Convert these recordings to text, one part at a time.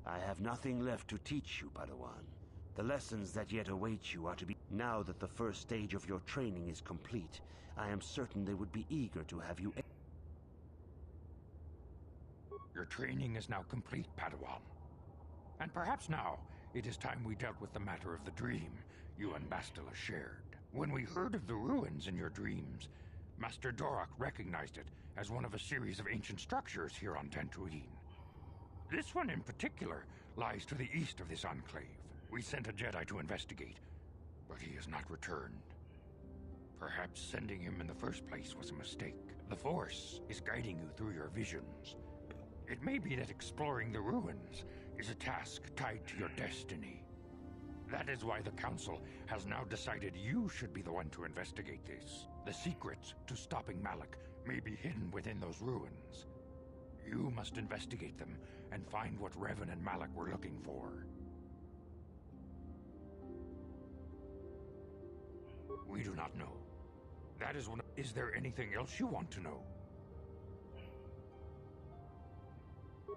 I have nothing left to teach you, Padawan. The lessons that yet await you are to be... Now that the first stage of your training is complete, I am certain they would be eager to have you... Your training is now complete, Padawan. And perhaps now, it is time we dealt with the matter of the dream you and Bastila shared. When we heard of the ruins in your dreams, Master Dorak recognized it as one of a series of ancient structures here on Dantooine. This one in particular lies to the east of this enclave. We sent a Jedi to investigate, but he has not returned. Perhaps sending him in the first place was a mistake. The Force is guiding you through your visions. It may be that exploring the ruins is a task tied to your destiny. That is why the Council has now decided you should be the one to investigate this. The secrets to stopping Malak may be hidden within those ruins. You must investigate them and find what Revan and Malak were looking for. We do not know. That is one. Is there anything else you want to know?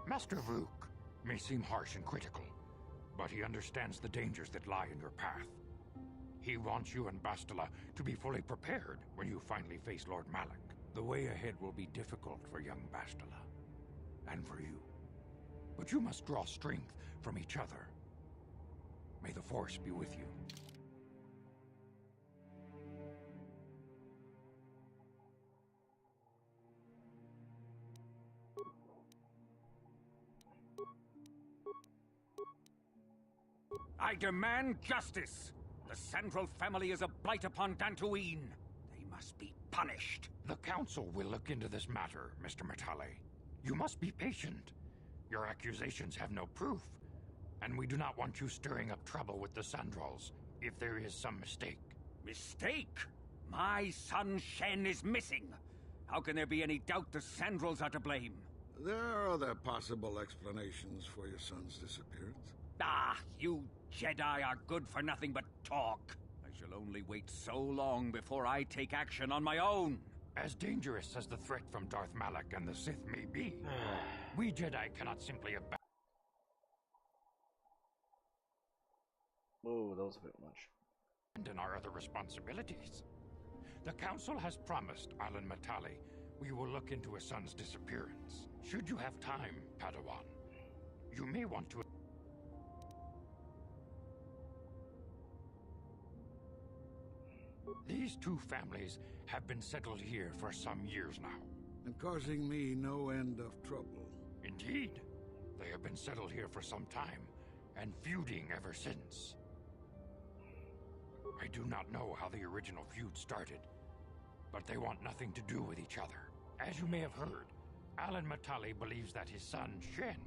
Master Vuk may seem harsh and critical, but he understands the dangers that lie in your path. He wants you and Bastila to be fully prepared when you finally face Lord Malak. The way ahead will be difficult for young Bastila, and for you. But you must draw strength from each other. May the Force be with you. I demand justice! The Sandral family is a blight upon Dantooine. They must be punished. The Council will look into this matter, Mr. Matale. You must be patient. Your accusations have no proof, and we do not want you stirring up trouble with the Sandrals if there is some mistake. Mistake? My son Shen is missing. How can there be any doubt the Sandrals are to blame? There are other possible explanations for your son's disappearance. Ah, you Jedi are good for nothing but talk. I shall only wait so long before I take action on my own. As dangerous as the threat from Darth Malak and the Sith may be, we Jedi cannot simply abandon... Whoa, that was a bit much. ...our other responsibilities. The Council has promised Alan Matale we will look into his son's disappearance. Should you have time, Padawan, you may want to... These two families have been settled here for some years now. And causing me no end of trouble. Indeed. They have been settled here for some time, and feuding ever since. I do not know how the original feud started, but they want nothing to do with each other. As you may have heard, Alan Matale believes that his son, Shen,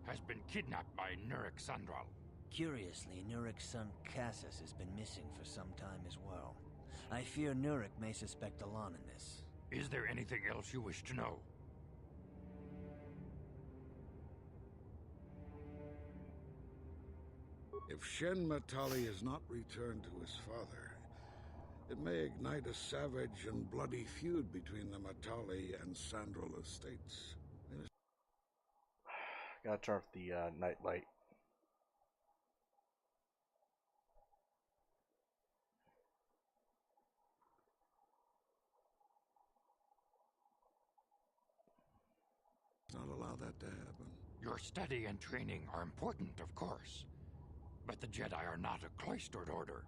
has been kidnapped by Nurik Sandral. Curiously, Nurik's son Cassius has been missing for some time as well. I fear Nurik may suspect Alan in this. Is there anything else you wish to know? If Shen Matale is not returned to his father, it may ignite a savage and bloody feud between the Matale and Sandral estates. Gotta turn off the night light. Not allow that to happen. Your study and training are important, of course. But the Jedi are not a cloistered order.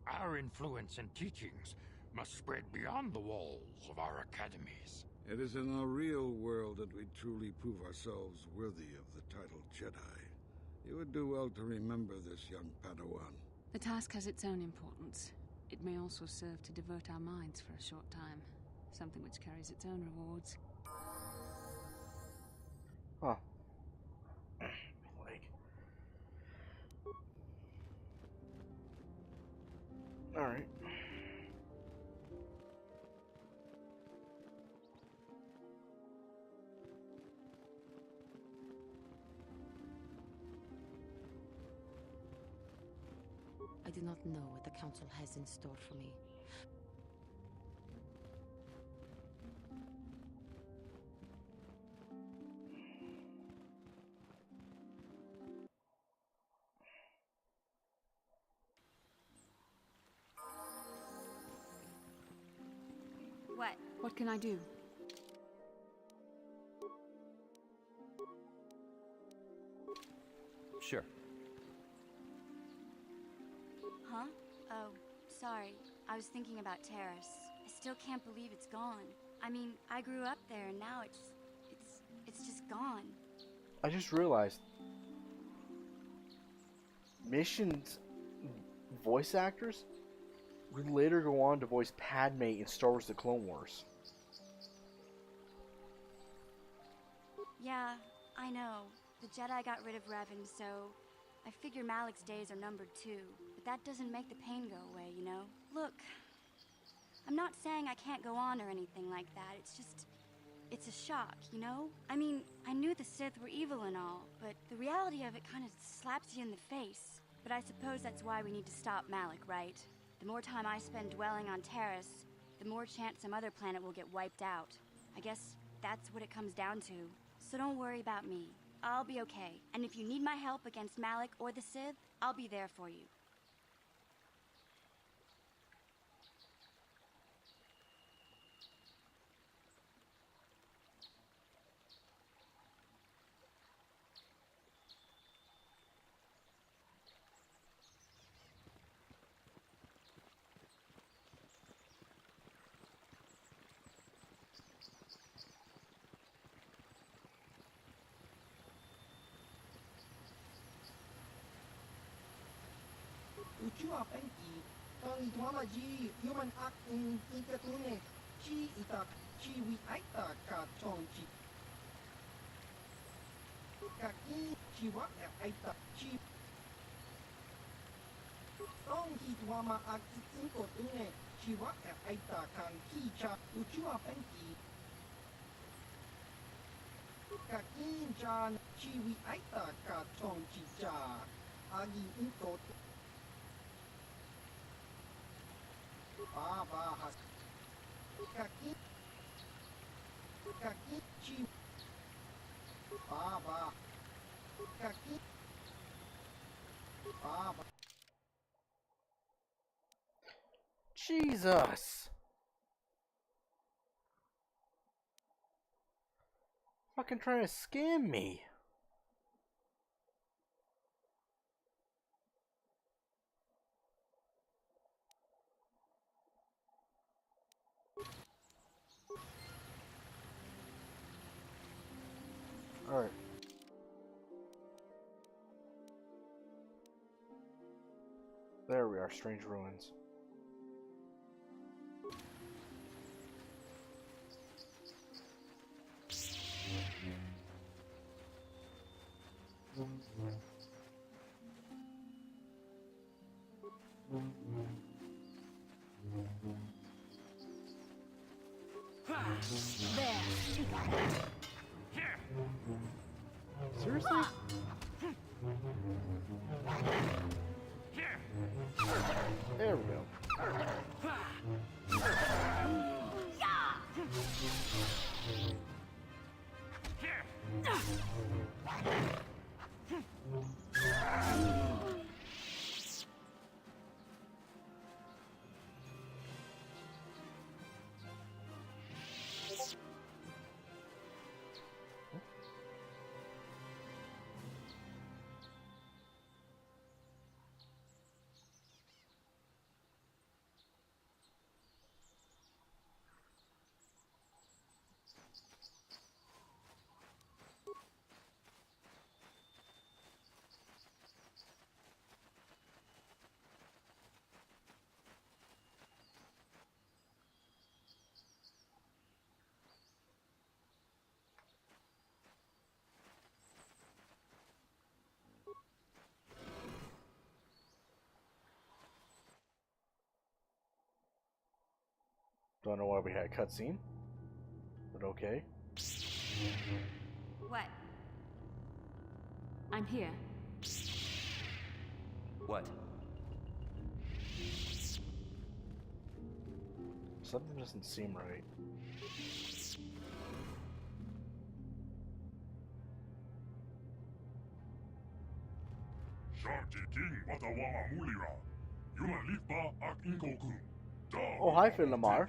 Our influence and teachings must spread beyond the walls of our academies. It is in the real world that we truly prove ourselves worthy of the title Jedi. You would do well to remember this, young Padawan. The task has its own importance. It may also serve to divert our minds for a short time. Something which carries its own rewards. Huh. Like... Alright. I do not know what the Council has in store for me. What? What can I do? Sure. Huh? Oh, sorry. I was thinking about Terrace. I still can't believe it's gone. I mean, I grew up there and now it's just gone. I just realized Mission's voice actors would later go on to voice Padme in Star Wars: The Clone Wars. Yeah, I know. The Jedi got rid of Revan, so I figure Malik's days are numbered too. But that doesn't make the pain go away, you know? Look, I'm not saying I can't go on or anything like that. It's just, it's a shock, you know? I mean, I knew the Sith were evil and all, but the reality of it kind of slaps you in the face. But I suppose that's why we need to stop Malik, right? The more time I spend dwelling on Terrace, the more chance some other planet will get wiped out. I guess that's what it comes down to. So don't worry about me. I'll be okay. And if you need my help against Malik or the Sith, I'll be there for you. Ucua penki, tong idwamaji, human act in ikatune, chi itak, chi wi aita ka tong chi. Kaki, chi wa aita, chi. Tong idwama act inkotune, chi wa aita kan ki cha, ucua penki. Kaki jan, chi wi aita ka tong chi cha, agi inkotune. Baba has kaki chi Baba kaki Baba. Jesus! Fucking trying to scam me. Alright. There we are, Strange Ruins. Seriously? There we go. Don't know why we had a cutscene, but okay. What? I'm here. What? Something doesn't seem right. Oh, hi, Phil Lamar.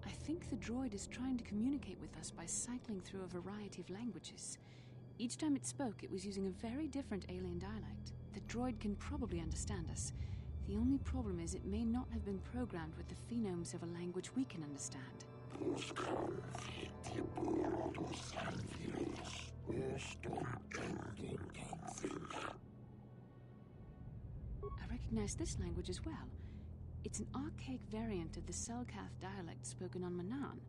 I think the droid is trying to communicate with us by cycling through a variety of languages. Each time it spoke, it was using a very different alien dialect. The droid can probably understand us. The only problem is it may not have been programmed with the phonemes of a language we can understand. I recognize this language as well. It's an archaic variant of the Selkath dialect spoken on Manaan.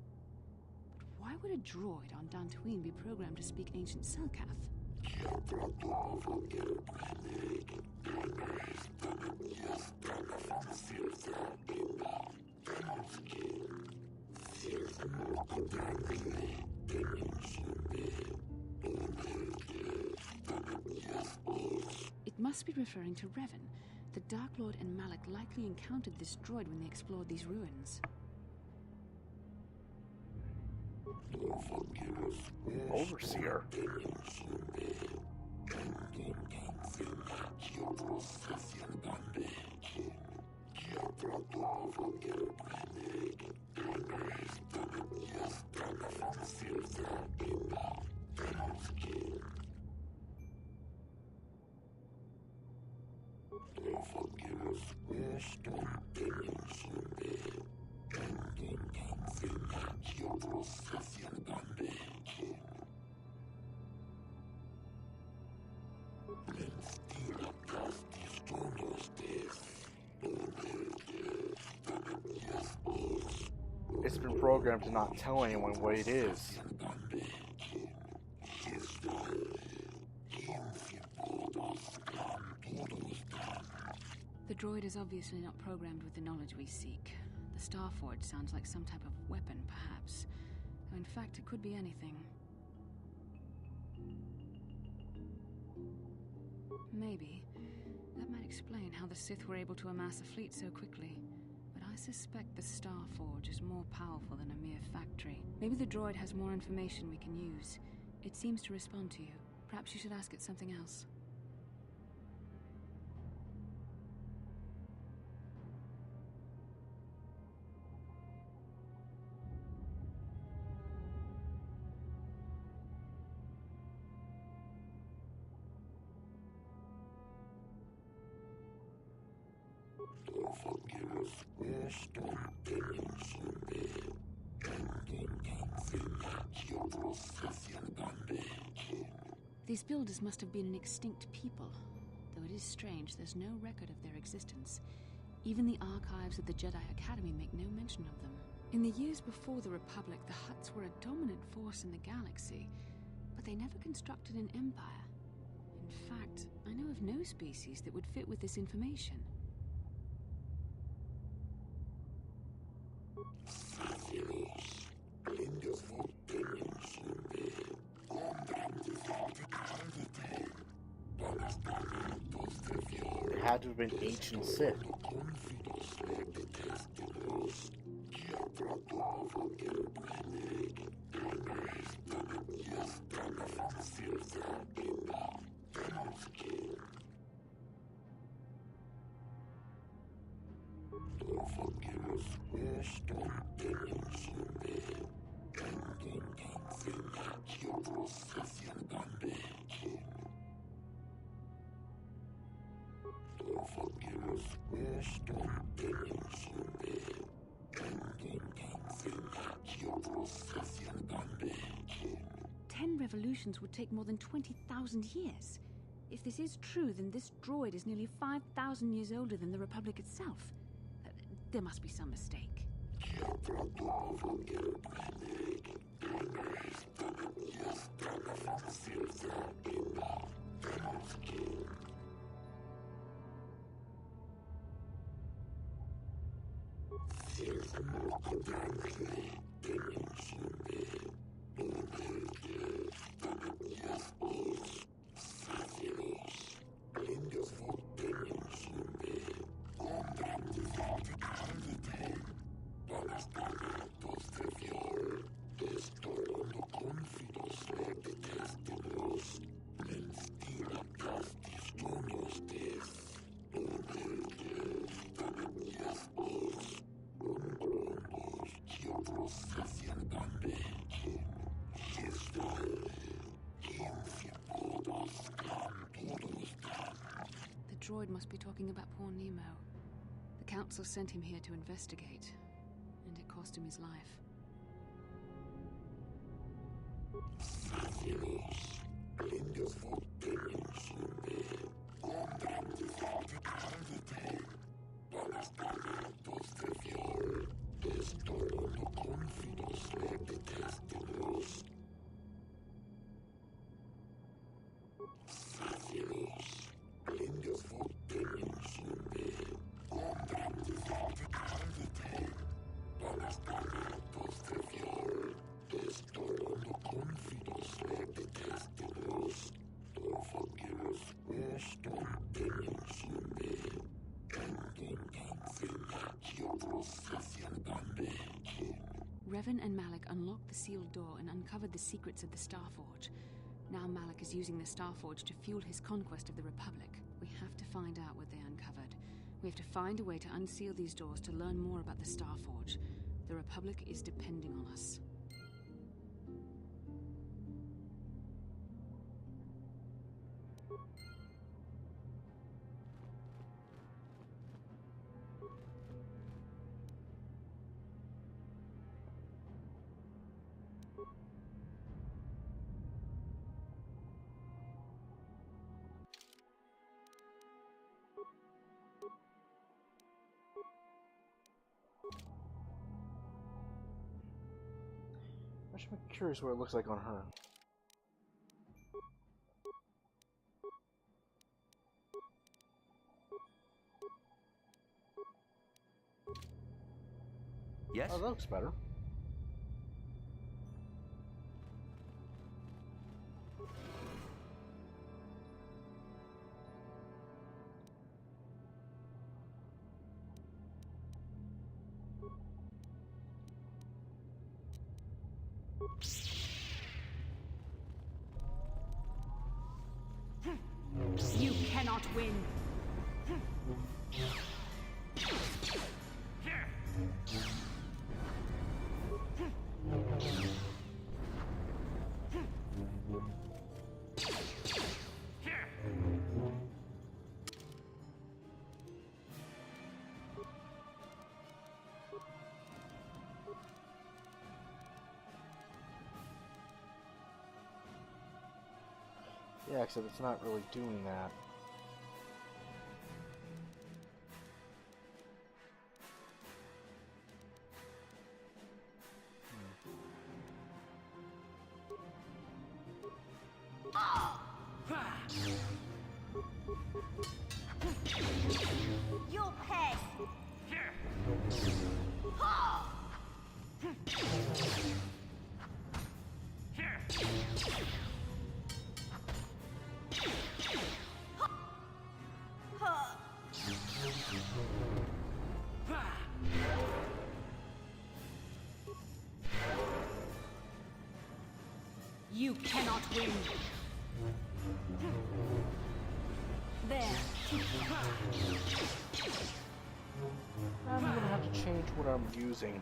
But why would a droid on Dantooine be programmed to speak ancient Selkath? It must be referring to Revan. The Dark Lord and Malak likely encountered this droid when they explored these ruins. Overseer. It's been programmed to not tell anyone what it is. The droid is obviously not programmed with the knowledge we seek. The Starforge sounds like some type of weapon, perhaps. Though in fact, it could be anything. Maybe. That might explain how the Sith were able to amass a fleet so quickly. But I suspect the Starforge is more powerful than a mere factory. Maybe the droid has more information we can use. It seems to respond to you. Perhaps you should ask it something else. These builders must have been an extinct people. Though it is strange, there's no record of their existence. Even the archives of the Jedi Academy make no mention of them. In the years before the Republic, the Hutts were a dominant force in the galaxy, but they never constructed an empire. In fact, I know of no species that would fit with this information. It had to have been ancient Sith. Ten revolutions would take more than 20,000 years. If this is true, then this droid is nearly 5,000 years older than the Republic itself. There must be some mistake. droid must be talking about poor Nemo. The Council sent him here to investigate, and it cost him his life. Revan and Malik unlocked the sealed door and uncovered the secrets of the Starforge. Now Malik is using the Starforge to fuel his conquest of the Republic. We have to find out what they uncovered. We have to find a way to unseal these doors to learn more about the Starforge. The Republic is depending on us. I'm curious what it looks like on her. Yes? Oh, that looks better. You cannot win. Yeah, except it's not really doing that. You'll pay. You cannot win. There. I'm gonna have to change what I'm using.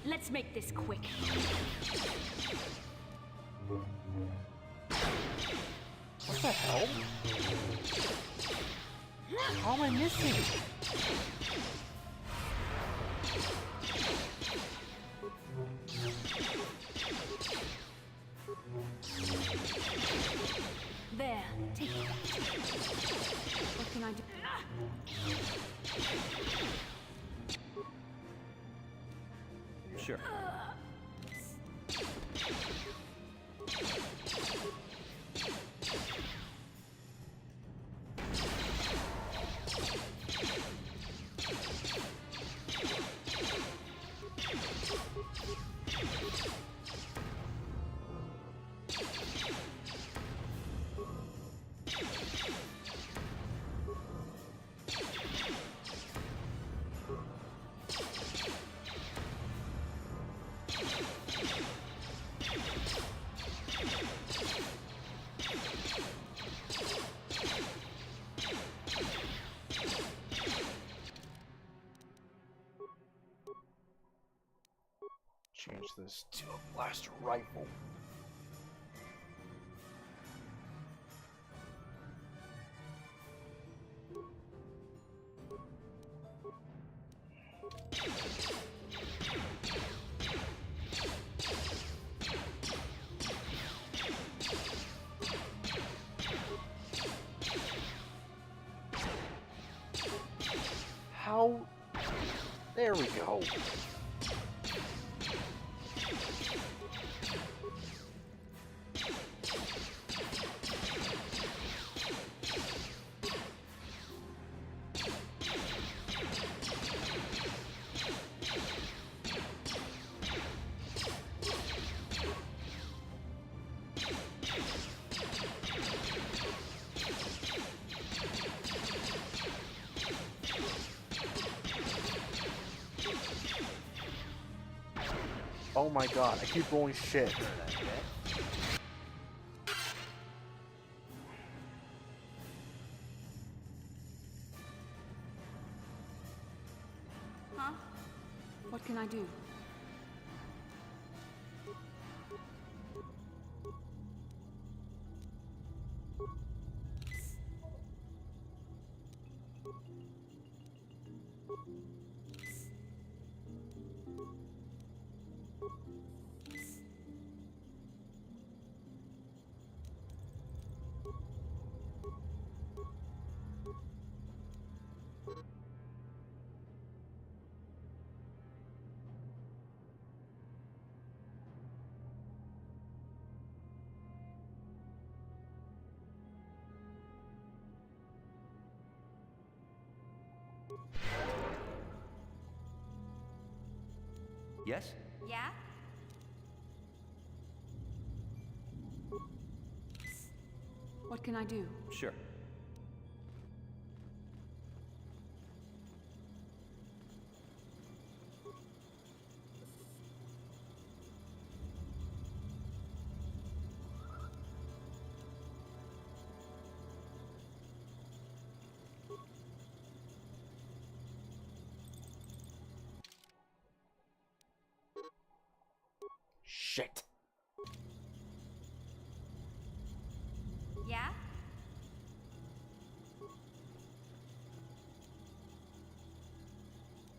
Let's make this quick. What the hell? How am I missing? There, take it. What can I do? Sure. change this to a blaster rifle. How? There we go. Oh my god, I keep rolling shit. Huh? What can I do? Yes? Yeah? What can I do? Sure. Shit. Yeah?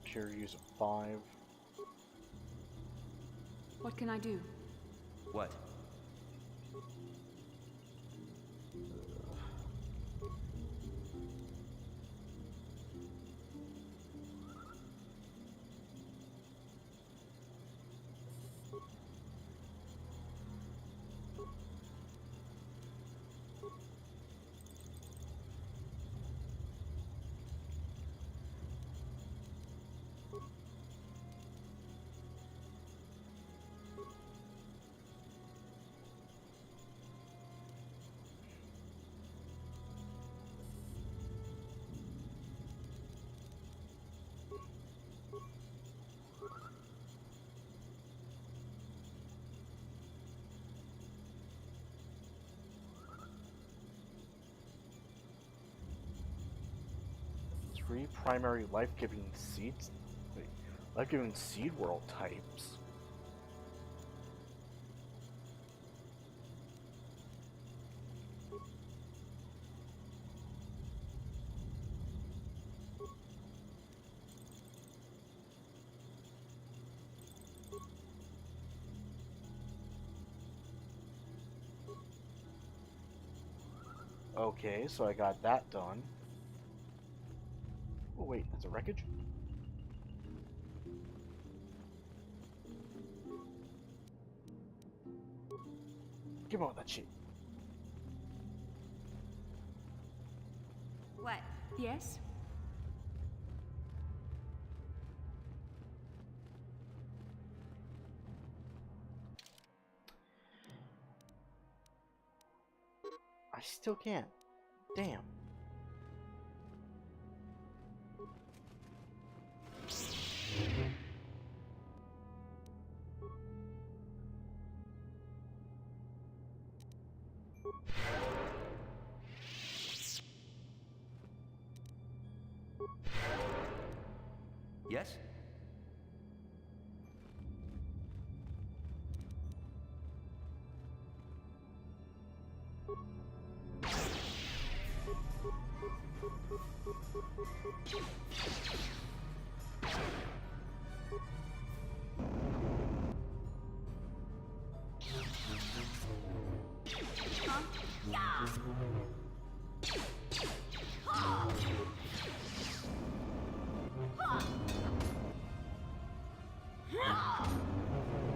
Cure use of 5. What can I do? What? Three primary life-giving seeds. Wait, life-giving seed world types. Okay, so I got that done. Oh wait, that's a wreckage? Give me all that shit. What? Yes? I still can't. Damn. Yes?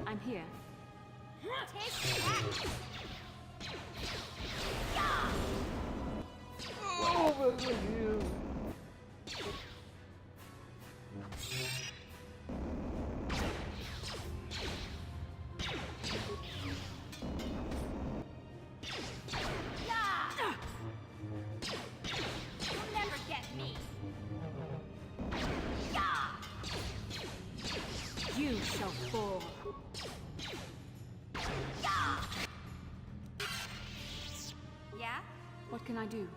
I'm here. Over with you. You'll never get me. You shall fall. Yeah? What can I do?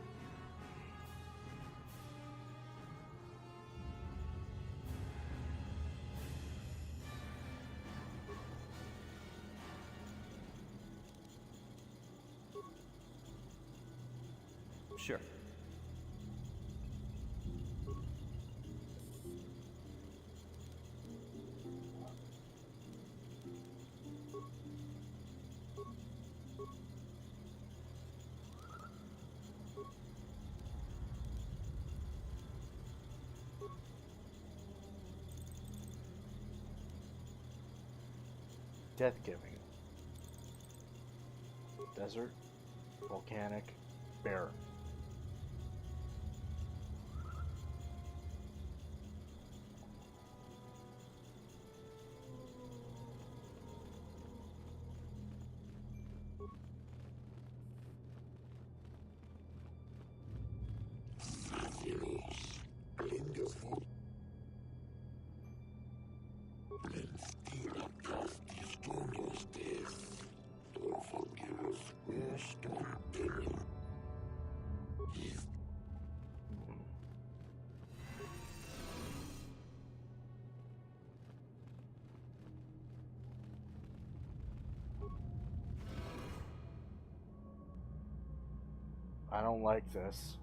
Sure. Death giving. Desert. Volcanic. Barren. I don't like this.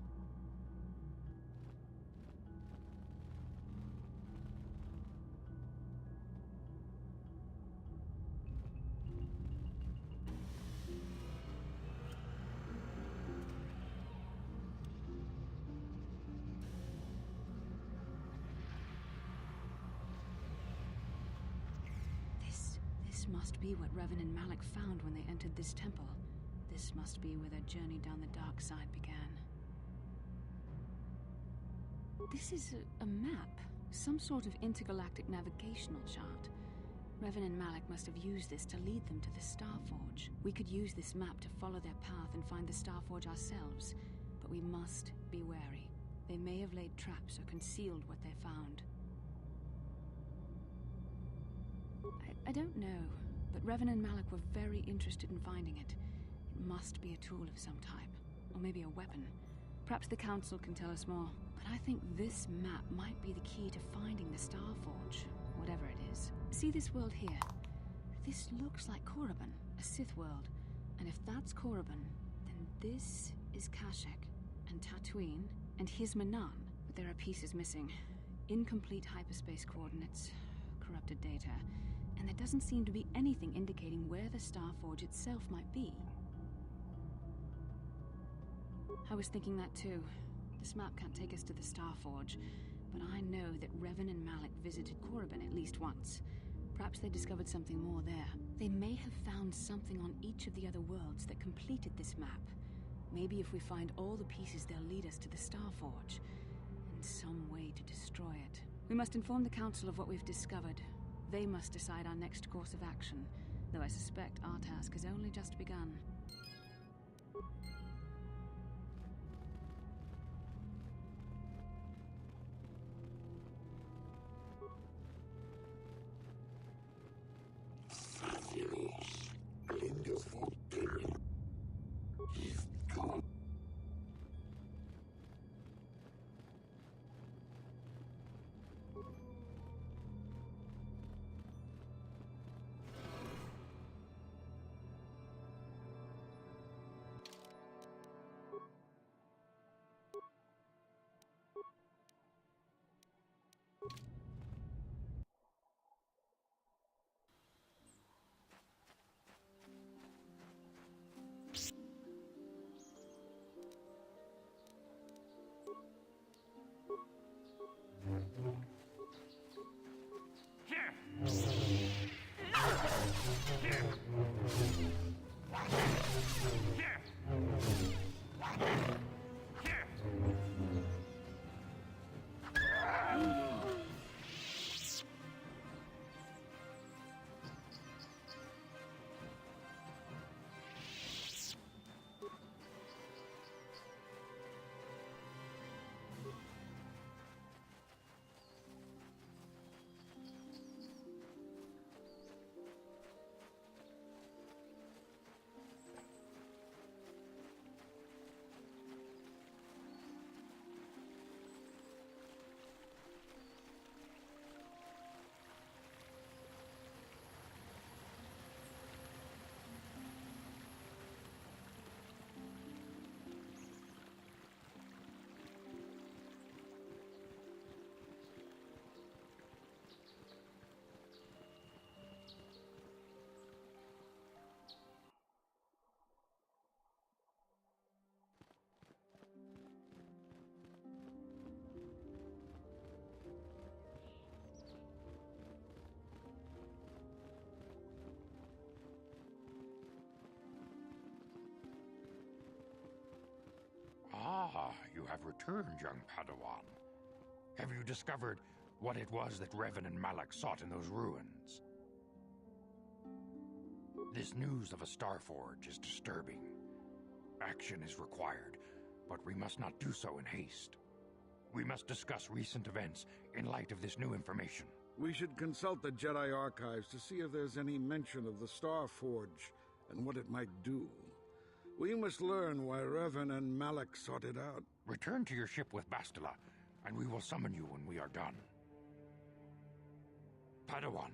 This must be what Revan and Malik found when they entered this temple. This must be where their journey down the dark side began. This is a map. Some sort of intergalactic navigational chart. Revan and Malik must have used this to lead them to the Starforge. We could use this map to follow their path and find the Starforge ourselves, but we must be wary. They may have laid traps or concealed what they found. I don't know, but Revan and Malik were very interested in finding it. It must be a tool of some type, or maybe a weapon. Perhaps the Council can tell us more, but I think this map might be the key to finding the Starforge, whatever it is. See this world here? This looks like Korriban, a Sith world. And if that's Korriban, then this is Kashyyyk, and Tatooine, and here's Manaan. But there are pieces missing. Incomplete hyperspace coordinates, corrupted data, and there doesn't seem to be anything indicating where the Starforge itself might be. I was thinking that too. This map can't take us to the Starforge, but I know that Revan and Malik visited Korriban at least once. Perhaps they discovered something more there. They may have found something on each of the other worlds that completed this map. Maybe if we find all the pieces, they'll lead us to the Starforge, and some way to destroy it. We must inform the Council of what we've discovered. They must decide our next course of action, though I suspect our task has only just begun. Ah, you have returned, young Padawan. Have you discovered what it was that Revan and Malak sought in those ruins? This news of a Starforge is disturbing. Action is required, but we must not do so in haste. We must discuss recent events in light of this new information. We should consult the Jedi archives to see if there's any mention of the Starforge and what it might do. We must learn why Revan and Malak sought it out. Return to your ship with Bastila, and we will summon you when we are done. Padawan,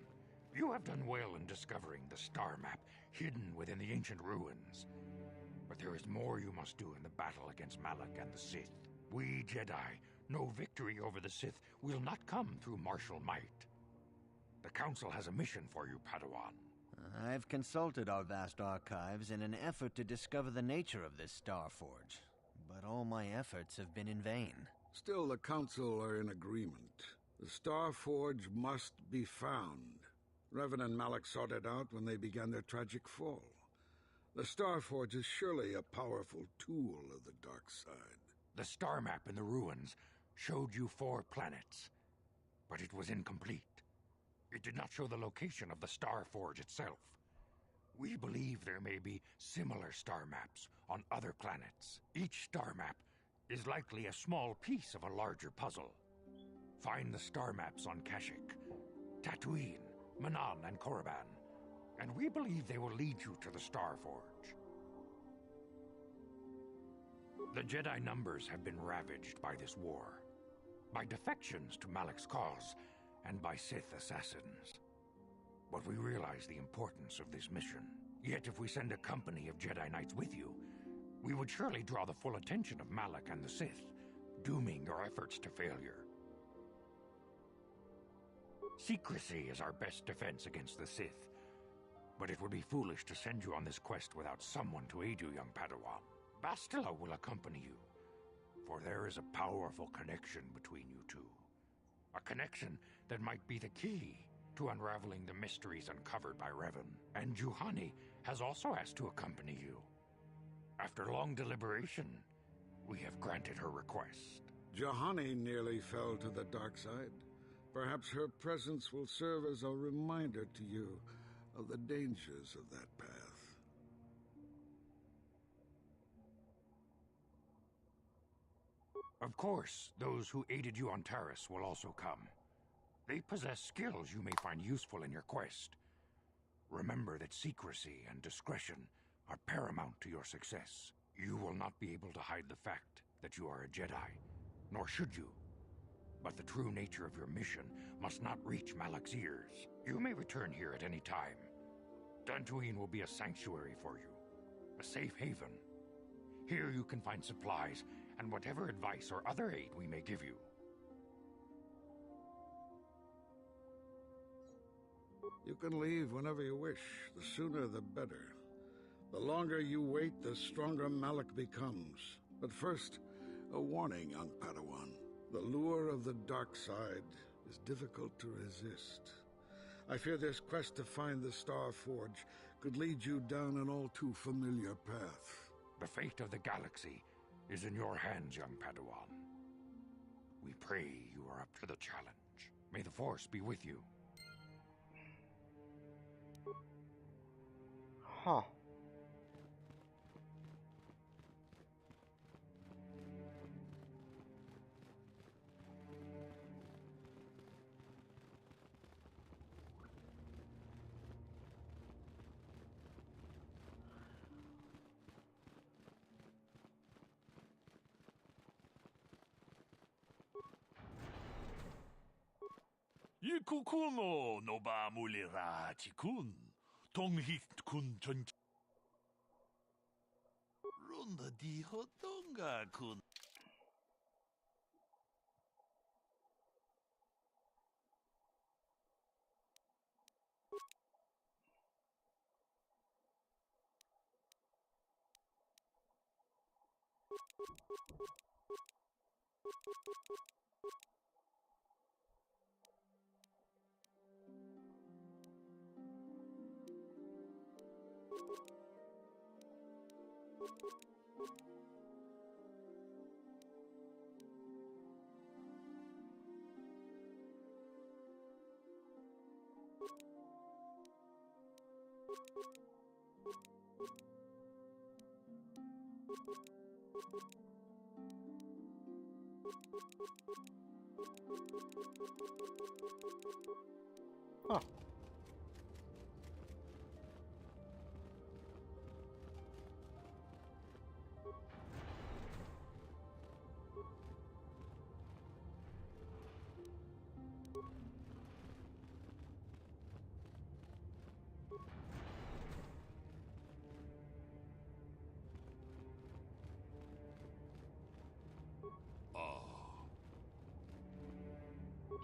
you have done well in discovering the star map hidden within the ancient ruins. But there is more you must do in the battle against Malak and the Sith. We Jedi know victory over the Sith will not come through martial might. The Council has a mission for you, Padawan. I've consulted our vast archives in an effort to discover the nature of this Starforge, but all my efforts have been in vain. Still, the Council are in agreement. The Starforge must be found. Revan and Malak sought it out when they began their tragic fall. The Starforge is surely a powerful tool of the dark side. The star map in the ruins showed you 4 planets, but it was incomplete. It did not show the location of the Starforge itself. We believe there may be similar star maps on other planets. Each star map is likely a small piece of a larger puzzle. Find the star maps on Kashyyyk, Tatooine, Manaan, and Korriban, and we believe they will lead you to the Starforge. The Jedi numbers have been ravaged by this war, by defections to Malak's cause, and by Sith assassins. But we realize the importance of this mission. Yet if we send a company of Jedi Knights with you, we would surely draw the full attention of Malak and the Sith, dooming your efforts to failure. Secrecy is our best defense against the Sith, but it would be foolish to send you on this quest without someone to aid you, young Padawan. Bastila will accompany you, for there is a powerful connection between you two. A connection that might be the key to unraveling the mysteries uncovered by Revan. And Juhani has also asked to accompany you. After long deliberation, we have granted her request. Juhani nearly fell to the dark side. Perhaps her presence will serve as a reminder to you of the dangers of that path. Of course, those who aided you on Taris will also come. They possess skills you may find useful in your quest. Remember that secrecy and discretion are paramount to your success. You will not be able to hide the fact that you are a Jedi, nor should you. But the true nature of your mission must not reach Malak's ears. You may return here at any time. Dantooine will be a sanctuary for you, a safe haven. Here you can find supplies and whatever advice or other aid we may give you. You can leave whenever you wish. The sooner the better. The longer you wait, the stronger Malak becomes. But first, a warning, young Padawan. The lure of the dark side is difficult to resist. I fear this quest to find the Starforge could lead you down an all too familiar path. The fate of the galaxy is in your hands, young Padawan. We pray you are up to the challenge. May the Force be with you. Huh. Ikukuno no ba mulira chikun. Tonghit kun chon. Ronda dijo tonga kun. Huh.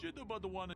Jidda Badawana.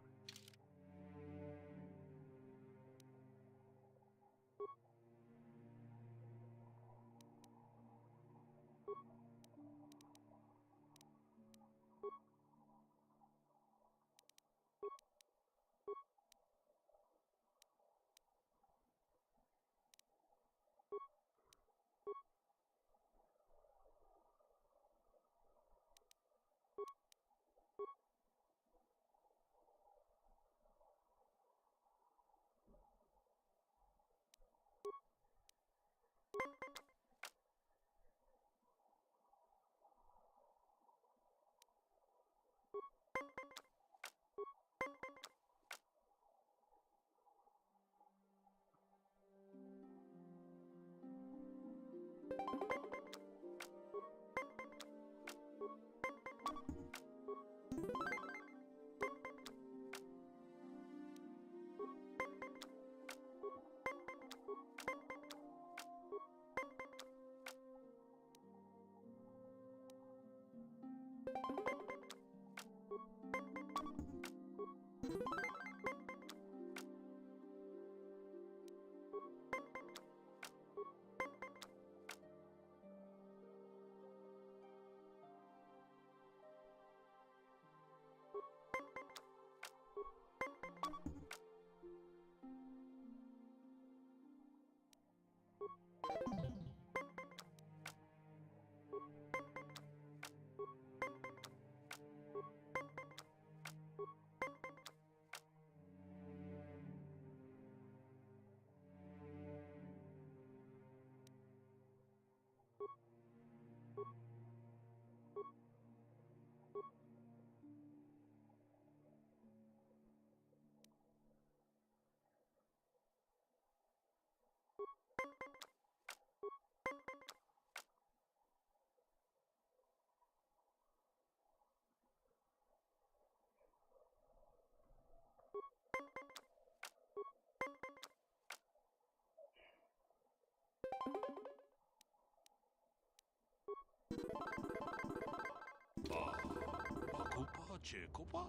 Hakupa, Chekopa.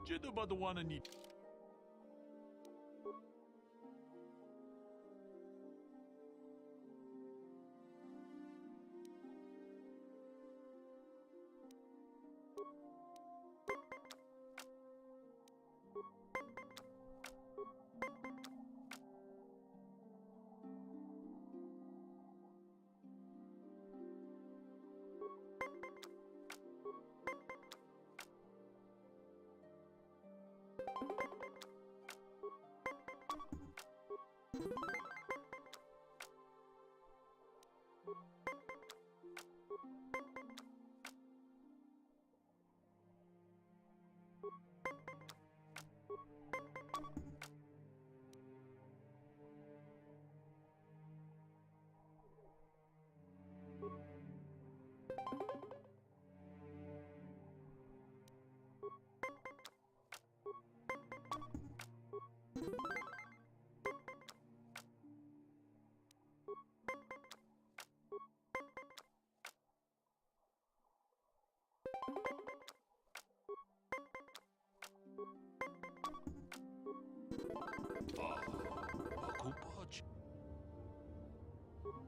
Jidda Badawana ni. Hakupa,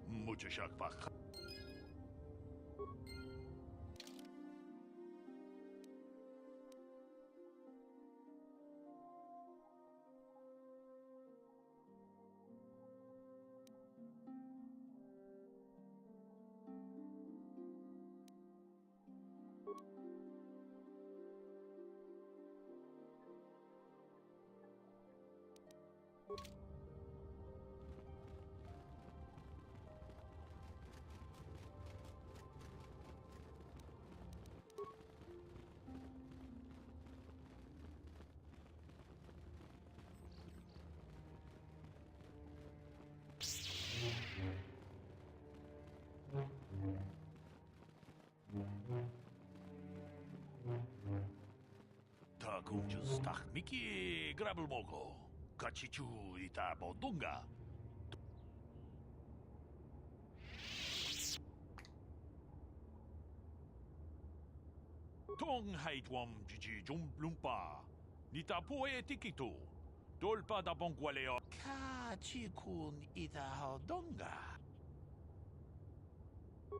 Muchashakbach. stach Mickey grabel mogo. Kachichu ita bodunga. Tong haitwam jiji jumplumpa. Nita poe tikito. Dolpa da bongwaleo. Kachikun ita hodonga.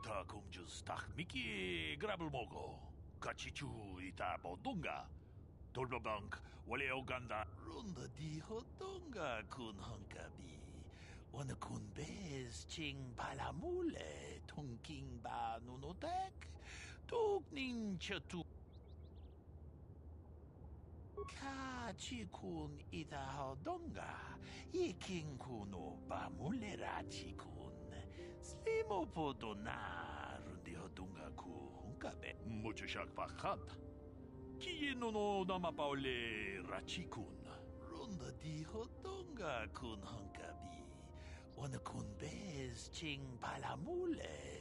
Takum justach Mickey grabel mogo. Kachichu ita bodunga. Dolpa bank waleo ganda. Runda di hodonga kun hunkabi. Wana kun bez ching palamule. Tunking ba nunotek. Tuk ninchatu. Kachikun ita hodonga. Iking kuno ba mulerachi kun. Slimo podona rundi hodonga ku hunkabe. Mucho shak pahat. Kiye no nama paule rachikun. Runda di hodonga kun hunkabi. Wana kun bez ching palamule.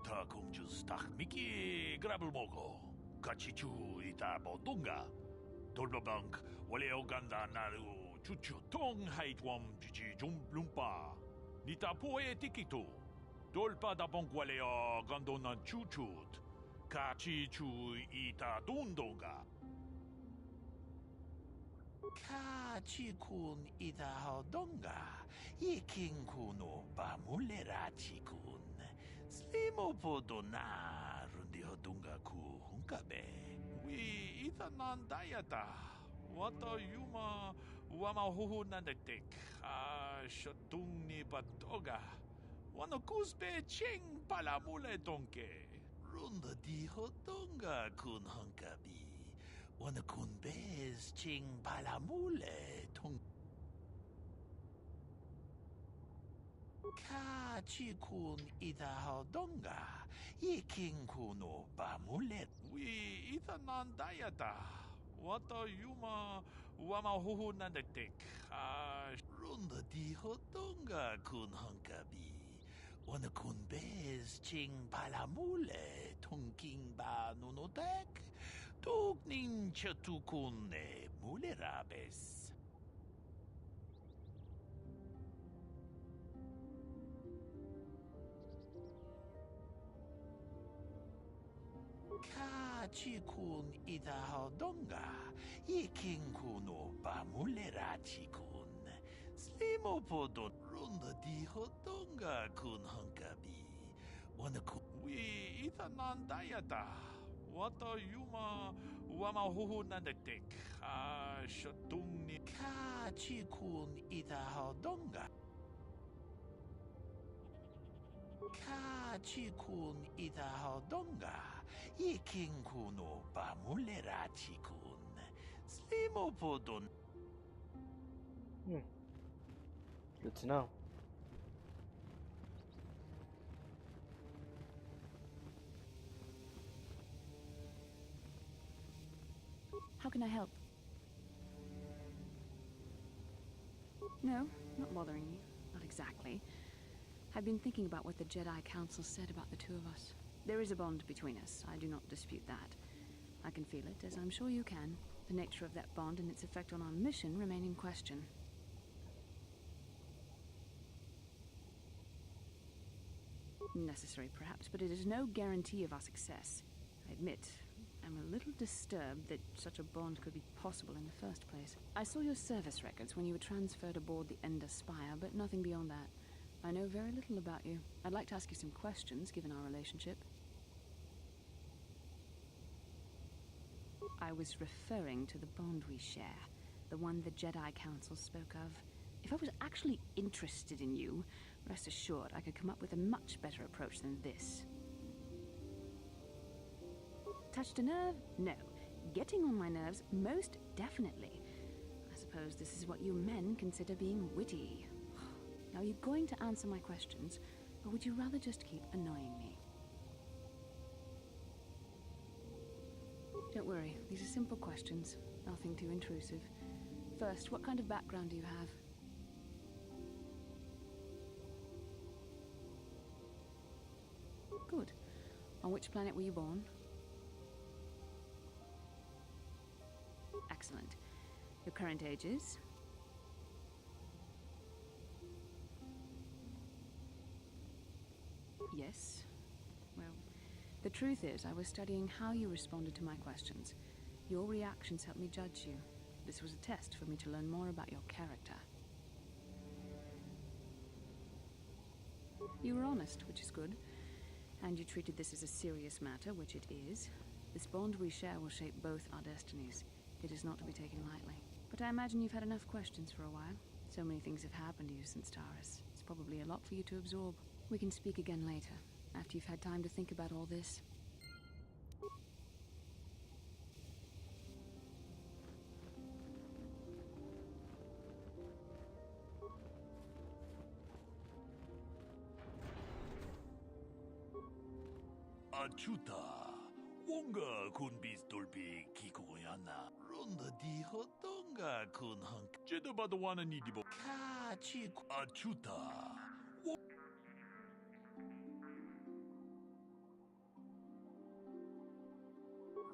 Takum justach Mickey grabel mogo. Kachichu ita bodunga. Dolba bank waleo ganda naru chuchu tong haitwam jiji jumplumpa. Nita poe tikito. Dolpa da bank waleo gandona chuchut. Kachichu ita dundonga. Kachikun ita hodonga. Iking kuno ba mulerachi kun. Slimo podona rundi hodunga ku hunkabe. We ita nandayata. Wata yuma wama huhu nandetek. Shatung ni batoga. Wano kusbe ching palamule donke. Runda di hodunga kun hunkabi. Wana kun bez ching palamule tung. Kachikun ita hodonga. Iking kuno ba mulet. We ita nandayata. Wata yuma wama huhu nandetek. Runda di hodonga kun hunkabi. Wana kun bez ching palamule tunking ba nunotek. Tuk ninchatukune mulerabes. Kachikun ita hodonga. Iking kuno ba mulerachi kun. Slimo podon. Runda di hodonga kun hunkabi. Wana kun. We ita nandayata. Wata yuma wama huhu nandetek. Shatung ni. Kachikun ita hodonga. Kachikun ita hodonga. Iking kuno ba mulerachi kun. Slimo podon. Good to know. How can I help? No, not bothering you. Not exactly. I've been thinking about what the Jedi Council said about the two of us. There is a bond between us. I do not dispute that. I can feel it, as I'm sure you can. The nature of that bond and its effect on our mission remain in question. Necessary, perhaps, but it is no guarantee of our success. I admit, I'm a little disturbed that such a bond could be possible in the first place. I saw your service records when you were transferred aboard the Ender Spire, but nothing beyond that. I know very little about you. I'd like to ask you some questions, given our relationship. I was referring to the bond we share, the one the Jedi Council spoke of. If I was actually interested in you, rest assured I could come up with a much better approach than this. Touched a nerve? No. Getting on my nerves? Most definitely. I suppose this is what you men consider being witty. Now, are you going to answer my questions, or would you rather just keep annoying me? Don't worry, these are simple questions, nothing too intrusive. First, what kind of background do you have? Good. On which planet were you born? current age is? Yes. Well, the truth is, I was studying how you responded to my questions. Your reactions helped me judge you. This was a test for me to learn more about your character. You were honest, which is good. And you treated this as a serious matter, which it is. This bond we share will shape both our destinies. It is not to be taken lightly. But I imagine you've had enough questions for a while. So many things have happened to you since Taris. It's probably a lot for you to absorb. We can speak again later, after you've had time to think about all this. Achuta, wonga kun bis dolpi kikoyana. Ronda di hotonga kun hunk. Jeda badwana ni dibo. Kachi achuta.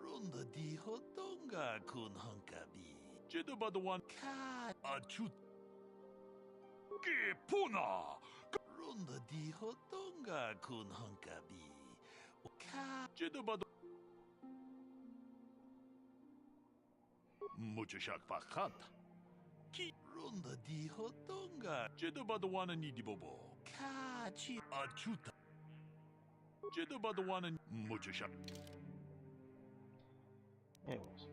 Ronda di hotonga kun hunkabi. Jeda badwan ka achut. Ke puna. Ronda di hotonga kun hunkabi. Mucho shak fakat. Ki ronda di hotonga. Jeda badwana ni dibobo. Kachi achuta. Jeda badwana mucho shak. Anyways.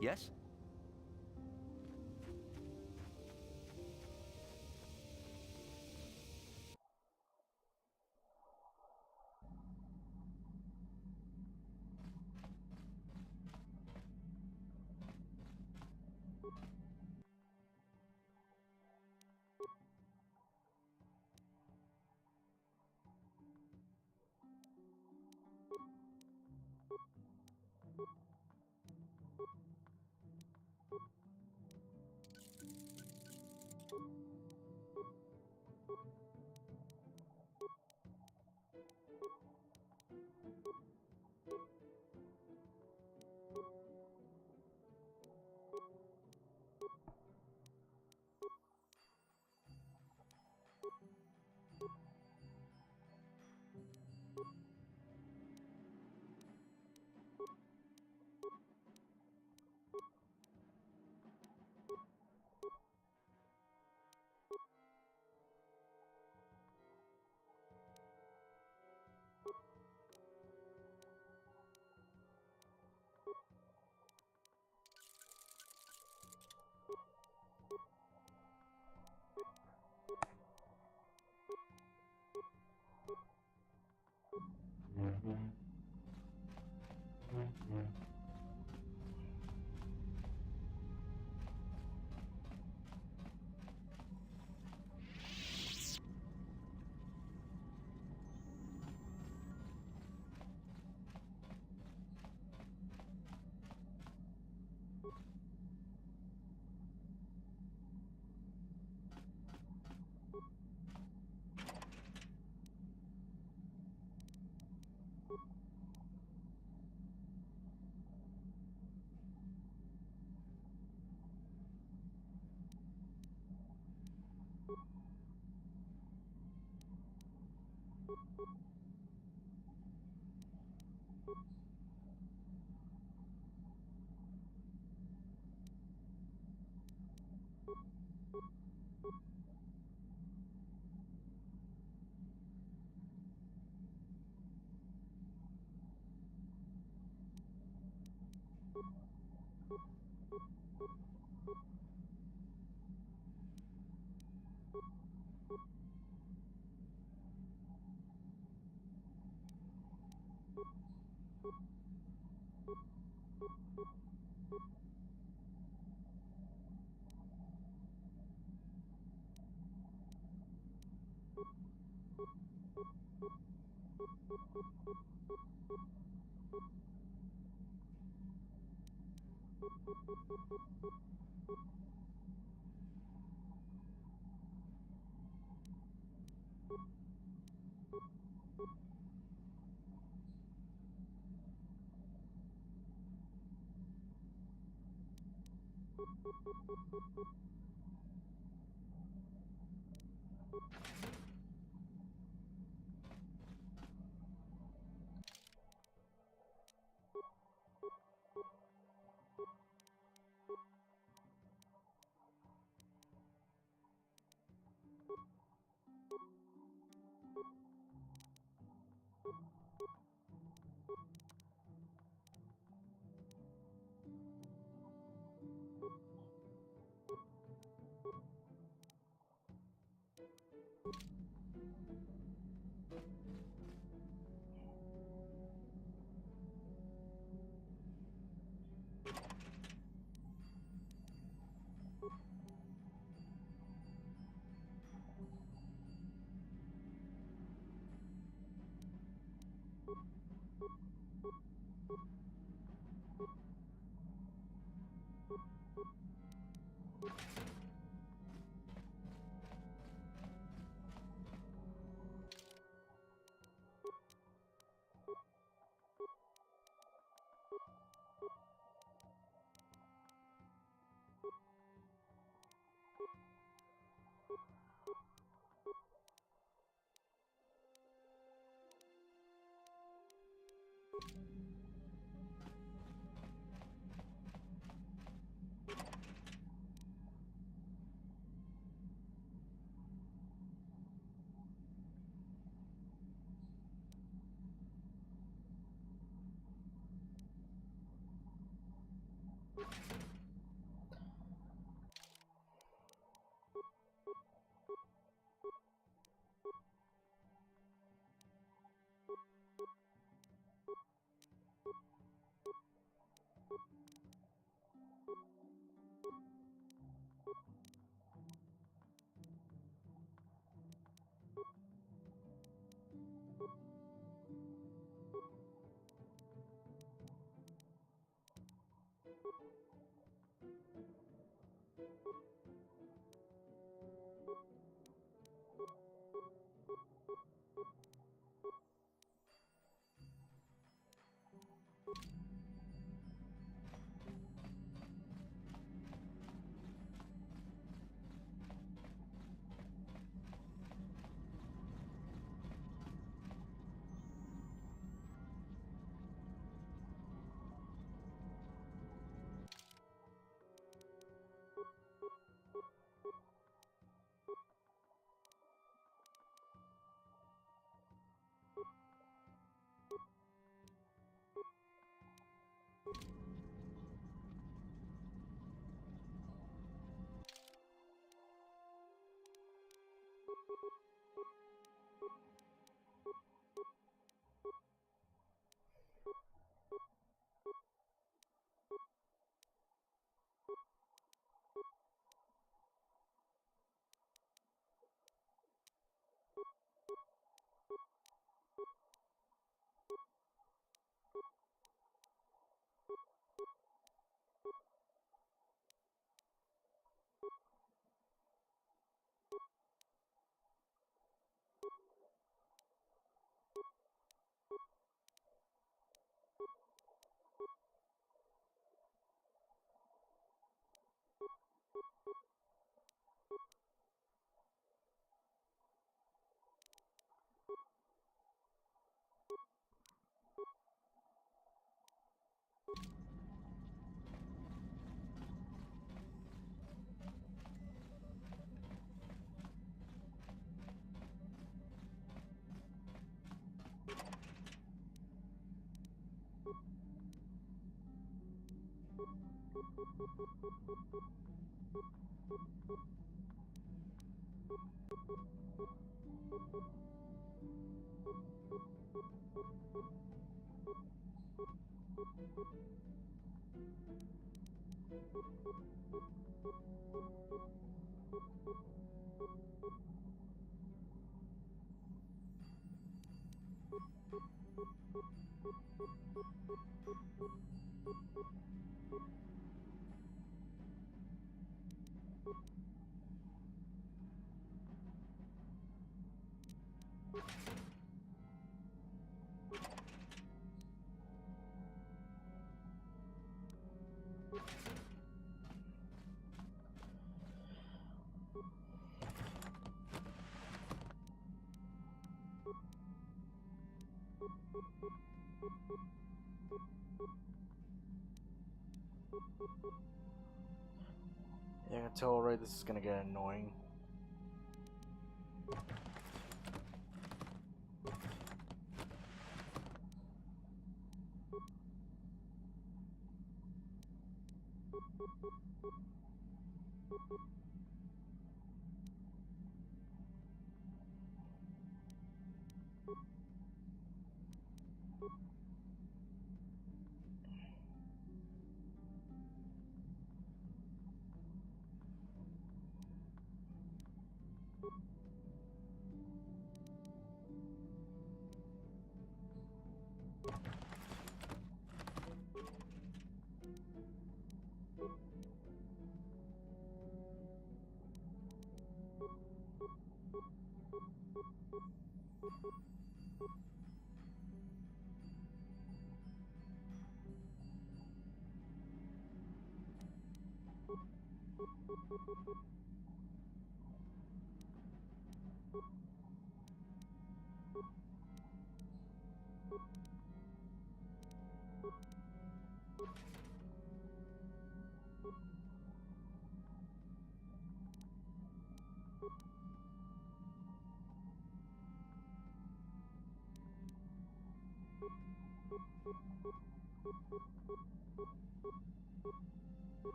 Yes? Yeah, I can tell already this is gonna get annoying.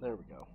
There we go.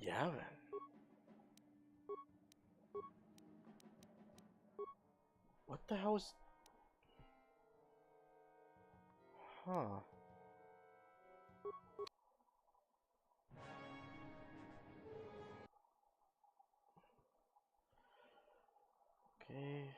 Yeah, man. What the hell is... Huh. Okay.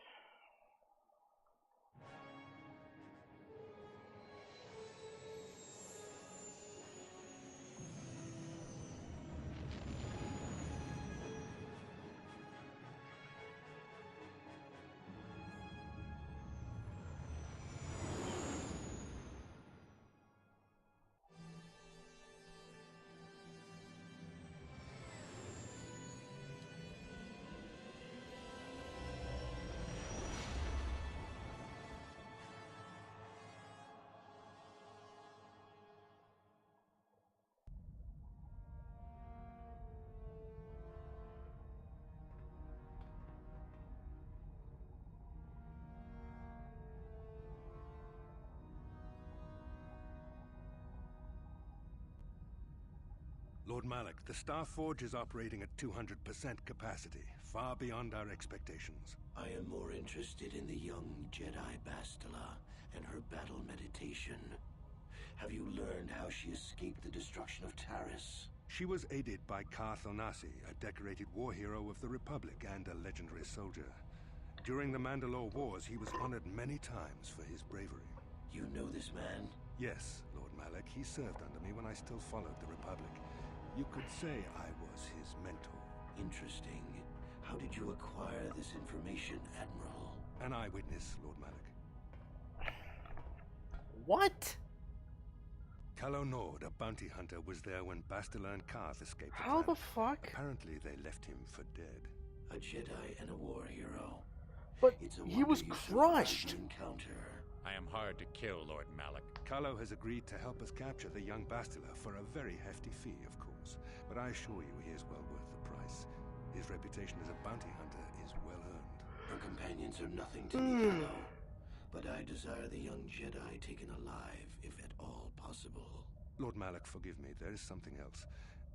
Lord Malak, the Star Forge is operating at 200% capacity, far beyond our expectations. I am more interested in the young Jedi Bastila and her battle meditation. Have you learned how she escaped the destruction of Taris? She was aided by Karth Onasi, a decorated war hero of the Republic and a legendary soldier. During the Mandalore Wars, he was honored many times for his bravery. You know this man? Yes, Lord Malak. He served under me when I still followed the Republic. You could say I was his mentor. Interesting. How did you acquire this information, Admiral? An eyewitness, Lord Malak. What? Calo Nord, a bounty hunter, was there when Bastila and Karth escaped the How planet. the fuck? Apparently they left him for dead. A Jedi and a war hero. But it's a he was you crushed. survived the encounter. I am hard to kill, Lord Malak. Calo has agreed to help us capture the young Bastila for a very hefty fee, of course. But I assure you he is well worth the price. His reputation as a bounty hunter is well earned. Her companions are nothing to me, Calo. But I desire the young Jedi taken alive, if at all possible. Lord Malak, forgive me. There is something else.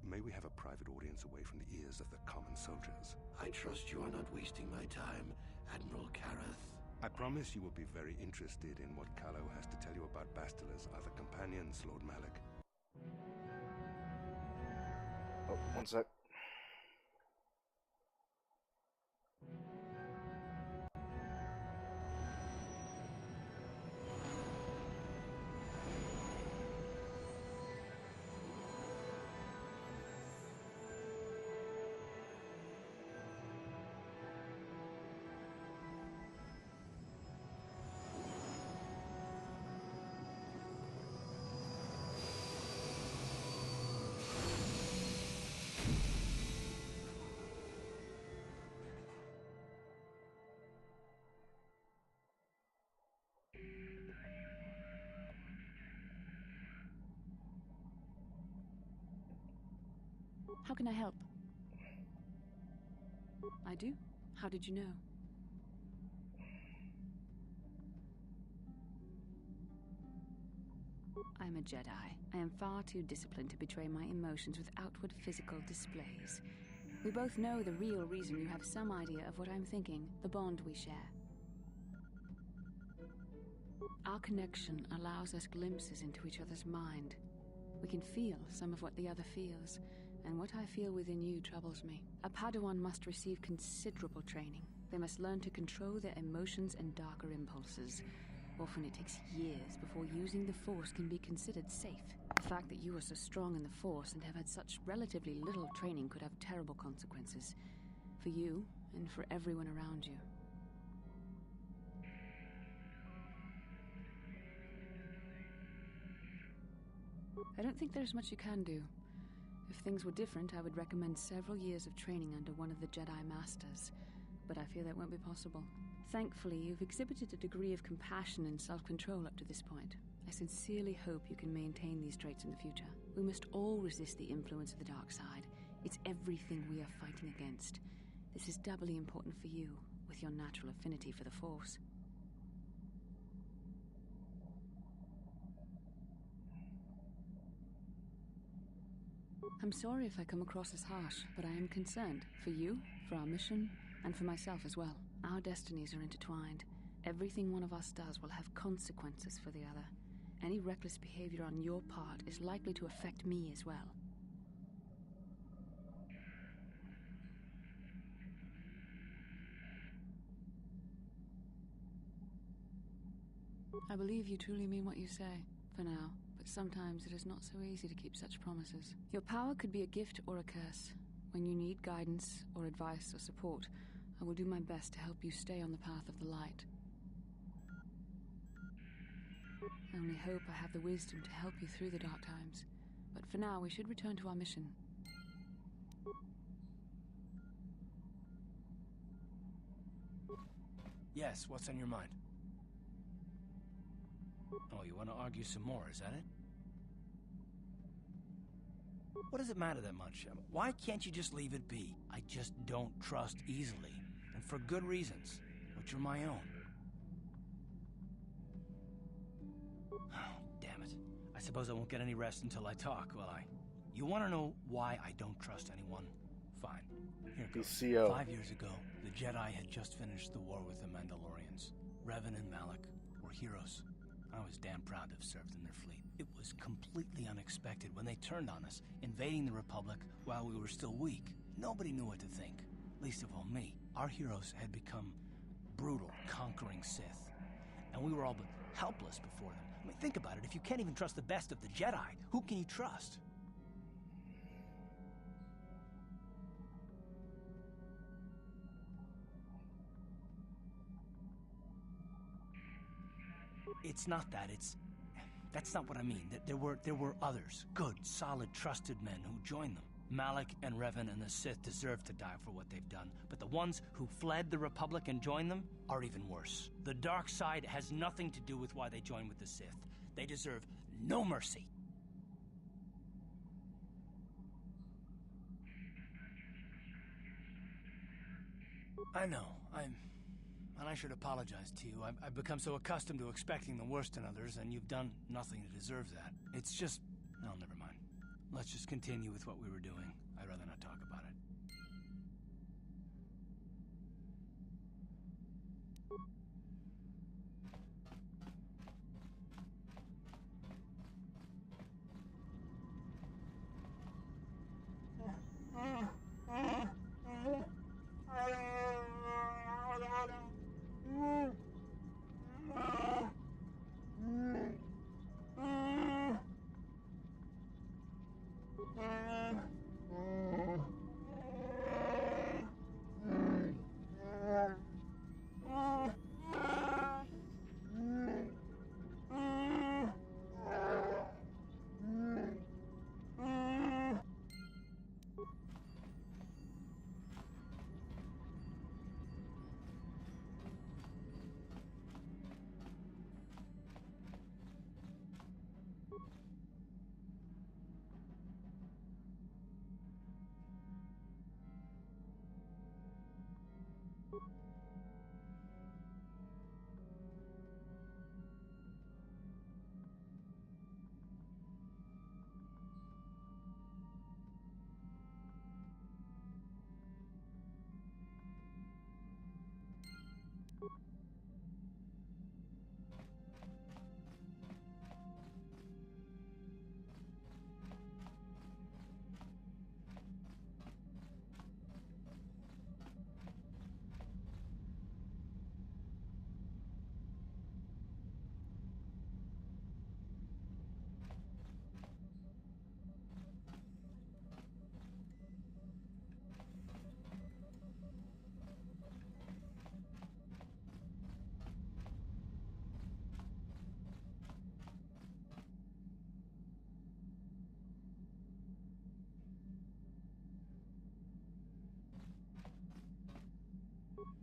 May we have a private audience away from the ears of the common soldiers? I trust you are not wasting my time, Admiral Karath. I promise you will be very interested in what Calo has to tell you about Bastila's other companions, Lord Malak. Oh, one sec. How can I help? I do? How did you know? I'm a Jedi. I am far too disciplined to betray my emotions with outward physical displays. We both know the real reason you have some idea of what I'm thinking, the bond we share. Our connection allows us glimpses into each other's mind. We can feel some of what the other feels, and what I feel within you troubles me. A Padawan must receive considerable training. They must learn to control their emotions and darker impulses. Often it takes years before using the Force can be considered safe. The fact that you are so strong in the Force and have had such relatively little training could have terrible consequences. For you, and for everyone around you. I don't think there's much you can do. If things were different, I would recommend several years of training under one of the Jedi Masters. But I fear that won't be possible. Thankfully, you've exhibited a degree of compassion and self-control up to this point. I sincerely hope you can maintain these traits in the future. We must all resist the influence of the dark side. It's everything we are fighting against. This is doubly important for you, with your natural affinity for the Force. I'm sorry if I come across as harsh, but I am concerned for you, for our mission, and for myself as well. Our destinies are intertwined. Everything one of us does will have consequences for the other. Any reckless behavior on your part is likely to affect me as well. I believe you truly mean what you say, for now. But sometimes it is not so easy to keep such promises. Your power could be a gift or a curse. When you need guidance or advice or support, I will do my best to help you stay on the path of the light. I only hope I have the wisdom to help you through the dark times. But for now, we should return to our mission. Yes, what's on your mind? Oh, you want to argue some more, is that it? What does it matter that much? Why can't you just leave it be? I just don't trust easily, and for good reasons, which are my own. Oh, damn it. I suppose I won't get any rest until I talk, will I? You want to know why I don't trust anyone? Fine. Here goes. CO. 5 years ago, the Jedi had just finished the war with the Mandalorians. Revan and Malak were heroes. I was damn proud to have served in their fleet. It was completely unexpected when they turned on us, invading the Republic while we were still weak. Nobody knew what to think, least of all me. Our heroes had become brutal, conquering Sith, and we were all but helpless before them. I mean, think about it. If you can't even trust the best of the Jedi, who can you trust? It's not that. That's not what I mean. There were others, good, solid, trusted men who joined them. Malak and Revan and the Sith deserve to die for what they've done, but the ones who fled the Republic and joined them are even worse. The dark side has nothing to do with why they joined with the Sith. They deserve no mercy. I know, and I should apologize to you. I've become so accustomed to expecting the worst in others, and you've done nothing to deserve that. It's just... no, never mind. Let's just continue with what we were doing. I'd rather not talk about it.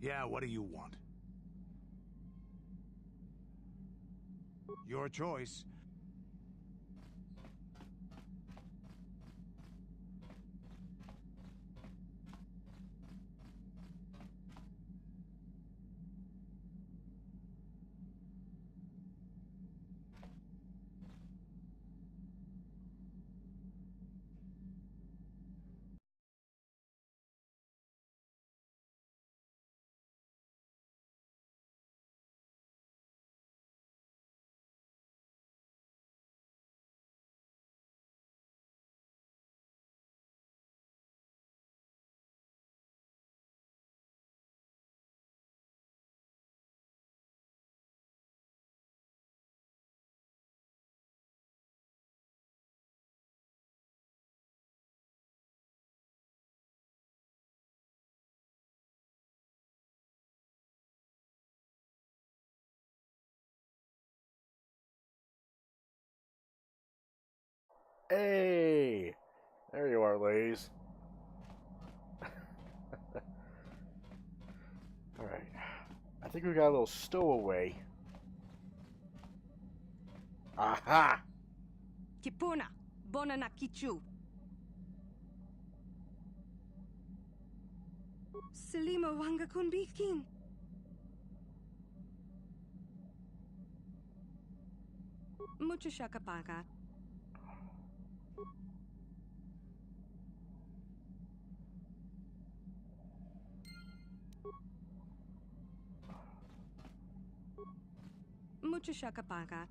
Yeah, what do you want? Your choice. Hey! There you are, ladies. Alright. I think we got a little stowaway. Aha! Kipuna, bona na kichu. Selima wanga kunbikin. Mucho shakapaka. Mucha shakapaga.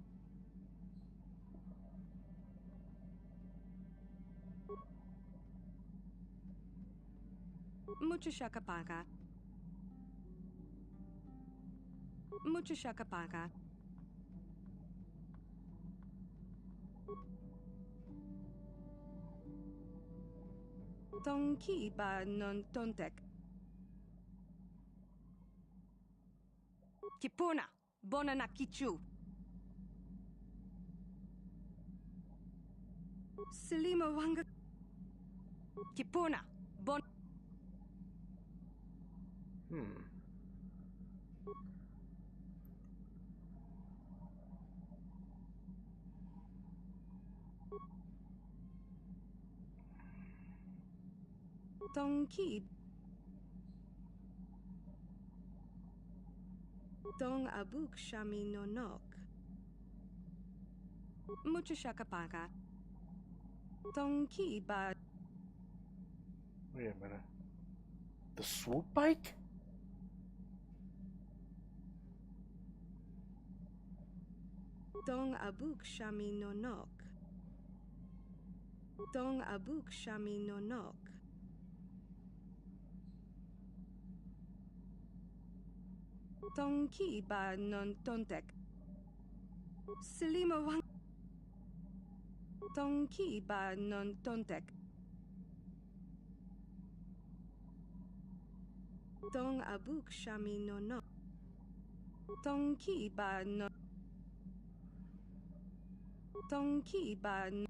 Mucha shakapaga. Mucha shakapaga. Tonki ba non tontek. Kipuna, bona na kichu. Selima wanga. Kipuna, bon. Tonki. Dong abuk shami no nok. Mucha shakapaga. Tonki ba. Wait a minute. The swoop bike? Dong abuk shami no nok. Dong abuk shami no nok. Tonki ba non tontek. Selima wang. Tonki ba non tontek. Dong abuk shami no no. Tonki ba non. Tonki ba non.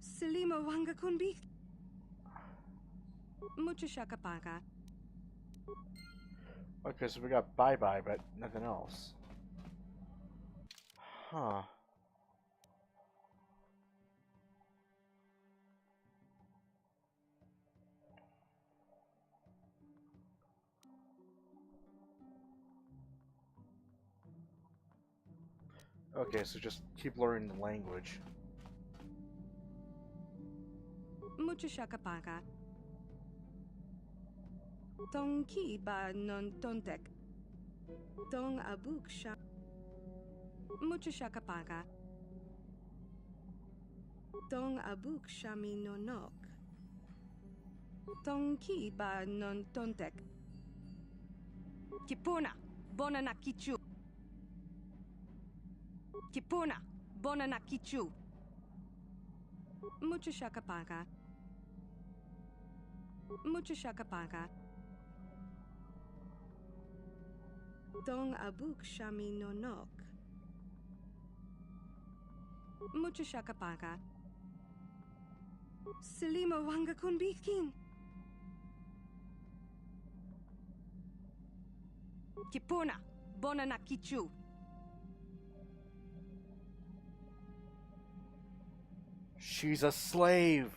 Selima wanga kunbi. Mucha shakapaga. Okay, so we got bye-bye, but nothing else. Huh. Okay, so just keep learning the language. Mucha shakapaga. Tonki ba non tontek. Dong abuk sha. Mucha shakapaga. Dong abuk shami no nok. Tonki ba non tontek. Kipuna, bona na kichu. Kipuna, bona na kichu. Mucha shakapaga. Mucha shakapaga. Dong abuk shami no nok. Mucha shakapaga. Selima wanga kunbikin. Kipuna, bona na kichu. She's a slave.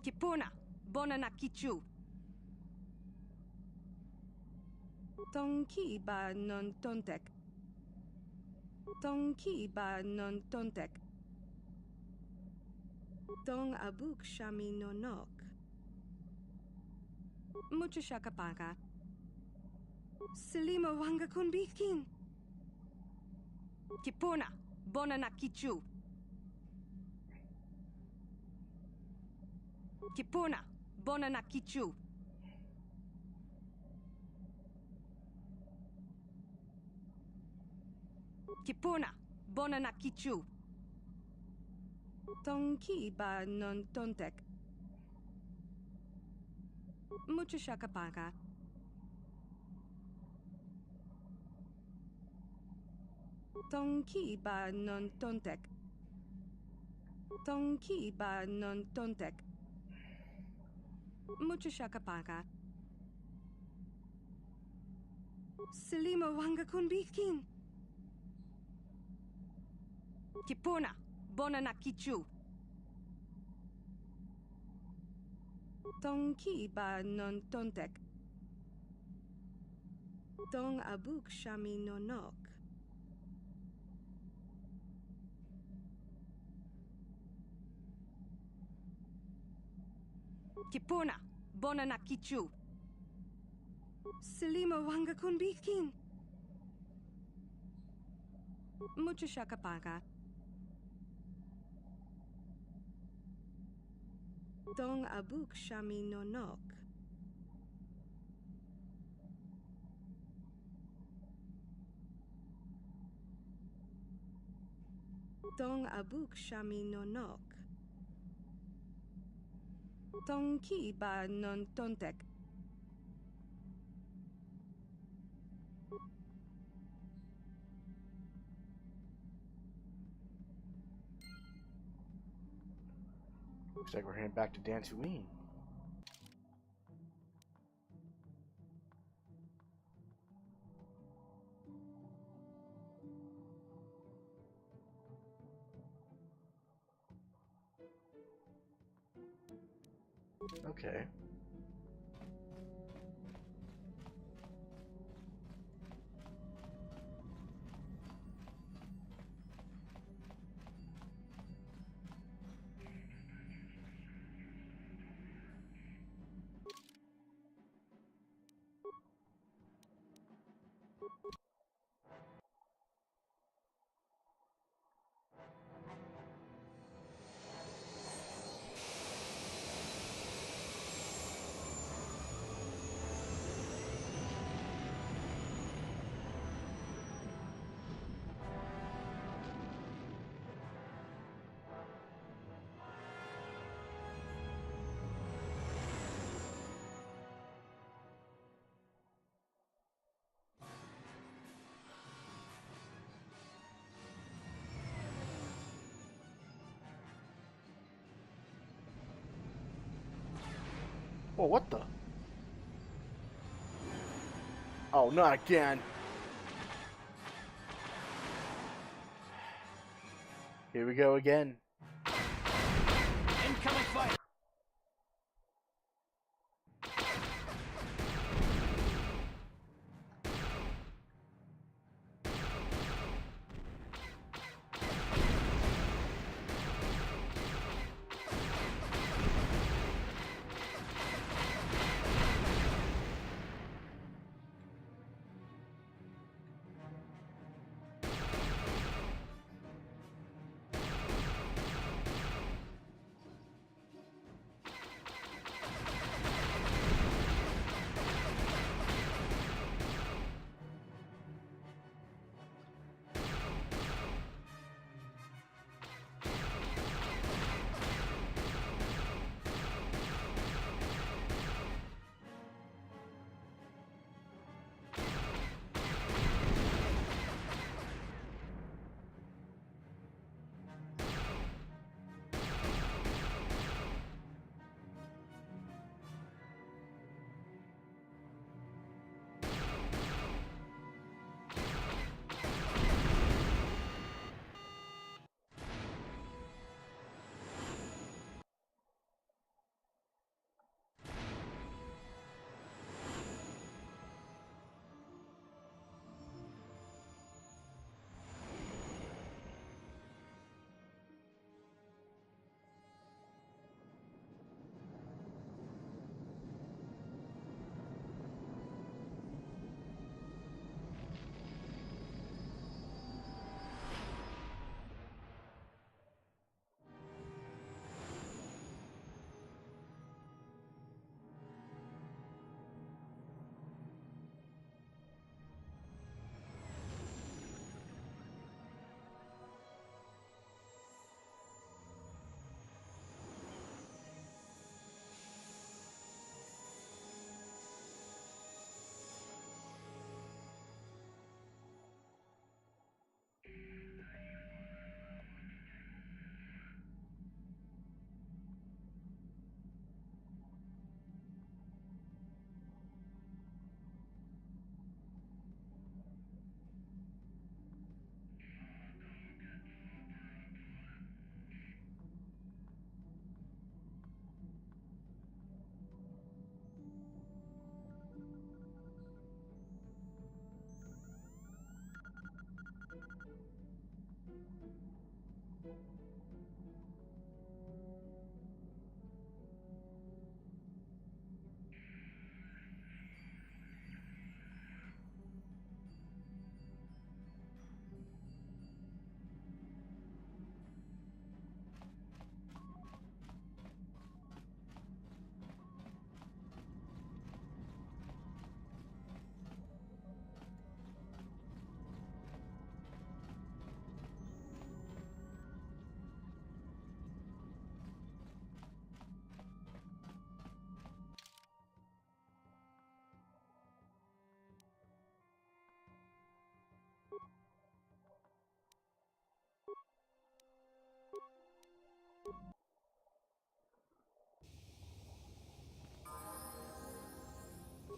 Kipuna, bona na kichu. Tonki ba non tontek. Tonki ba non tontek. Dong abuk shami no nok. Mucha shakapaga. Selima wanga kunbikin. Kipuna, bona na kichu. Kipuna, bona na kichu. Kipuna, bona na kichu. Tonki ba non tontek. Mucha shakapaga. Tonki ba non tontek. Tonki ba non tontek. Mucha shakapaga. Selima wanga kunbikin. Kipuna, bona na kichu. Tonki ba non tontek. Dong abuk shami no nok. Kipuna, Bona na kichu. Selima wanga kunbikin. Mucho shakapaka. Dong abuk shami nonok. Dong abuk shami nonok. Dong ki ba non tontek. Looks like we're heading back to Dantooine. Okay. Oh, what the? Oh, not again. Here we go again. Incoming fire!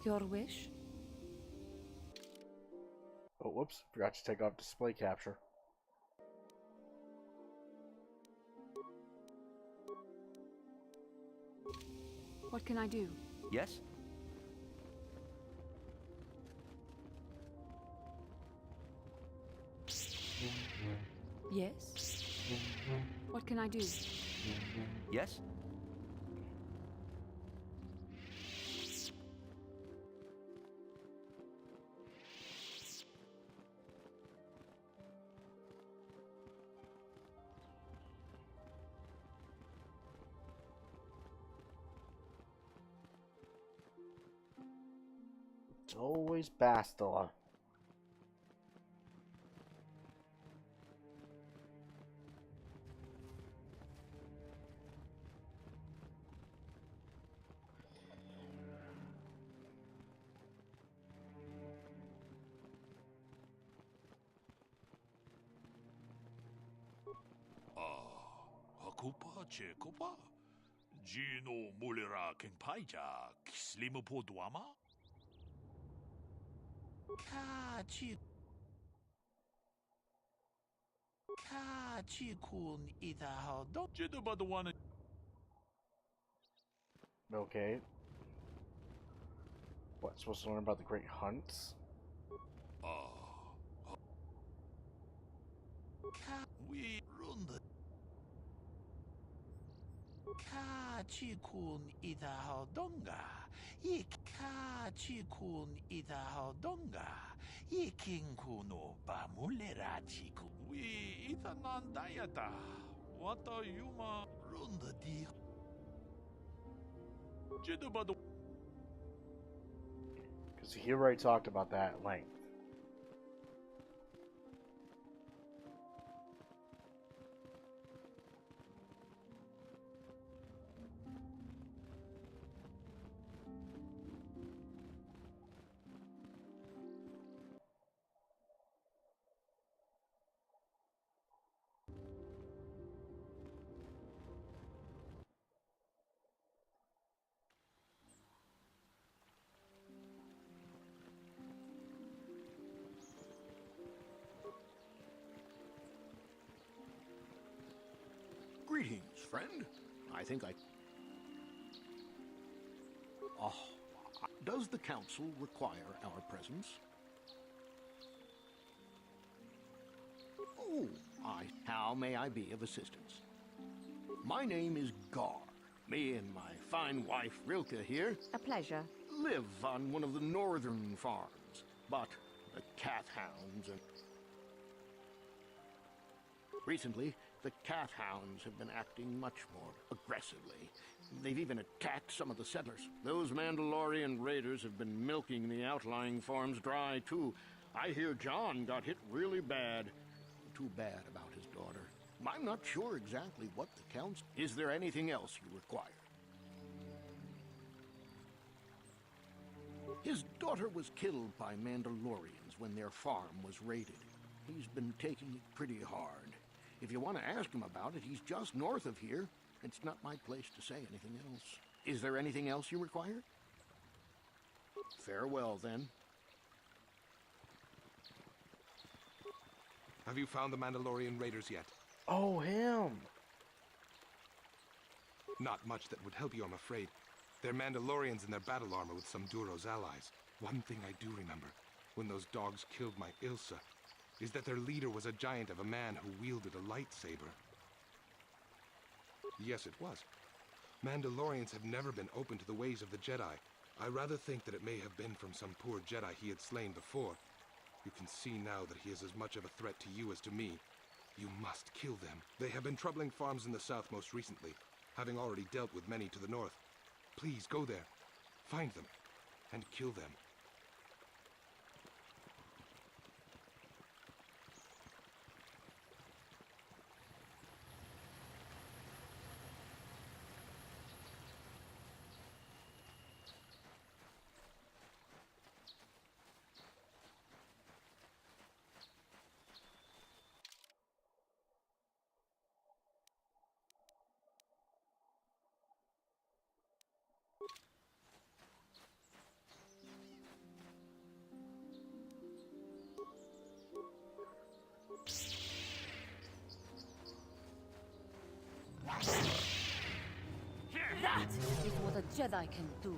Your wish? Oh, whoops. Forgot to take off display capture. What can I do? Yes? Yes? What can I do? Yes? It's always Bastila. Hakupa Chekopa? Gino Mulera Kenpaija Kislimapo Duama? Kachikun Idahado Jedabadawana. Okay. What, supposed to learn about the Great Hunts? We run the Kachikun Idahadonga. Kachikun Idahadonga. Yikinkuno Bamulera Chiku. We Itanandayata. Wata Yuma Runda di Jedabado. Because he already talked about that at length. Greetings, friend. I think I... Oh, does the council require our presence? Oh, how may I be of assistance? My name is Gar. Me and my fine wife, Rilke, here... A pleasure. ...live on one of the northern farms. But the cat hounds and... Recently, the cat hounds have been acting much more aggressively. They've even attacked some of the settlers. Those Mandalorian raiders have been milking the outlying farms dry, too. I hear John got hit really bad. Too bad about his daughter. I'm not sure exactly what the council... Is there anything else you require? His daughter was killed by Mandalorians when their farm was raided. He's been taking it pretty hard. If you want to ask him about it, he's just north of here. It's not my place to say anything else. Is there anything else you require? Farewell, then. Have you found the Mandalorian raiders yet? Oh, him! Not much that would help you, I'm afraid. They're Mandalorians in their battle armor with some Duro's allies. One thing I do remember, when those dogs killed my Ilsa, is that their leader was a giant of a man who wielded a lightsaber. Yes, it was. Mandalorians have never been open to the ways of the Jedi. I rather think that it may have been from some poor Jedi he had slain before. You can see now that he is as much of a threat to you as to me. You must kill them. They have been troubling farms in the south most recently, having already dealt with many to the north. Please go there, find them, and kill them. is what a Jedi can do.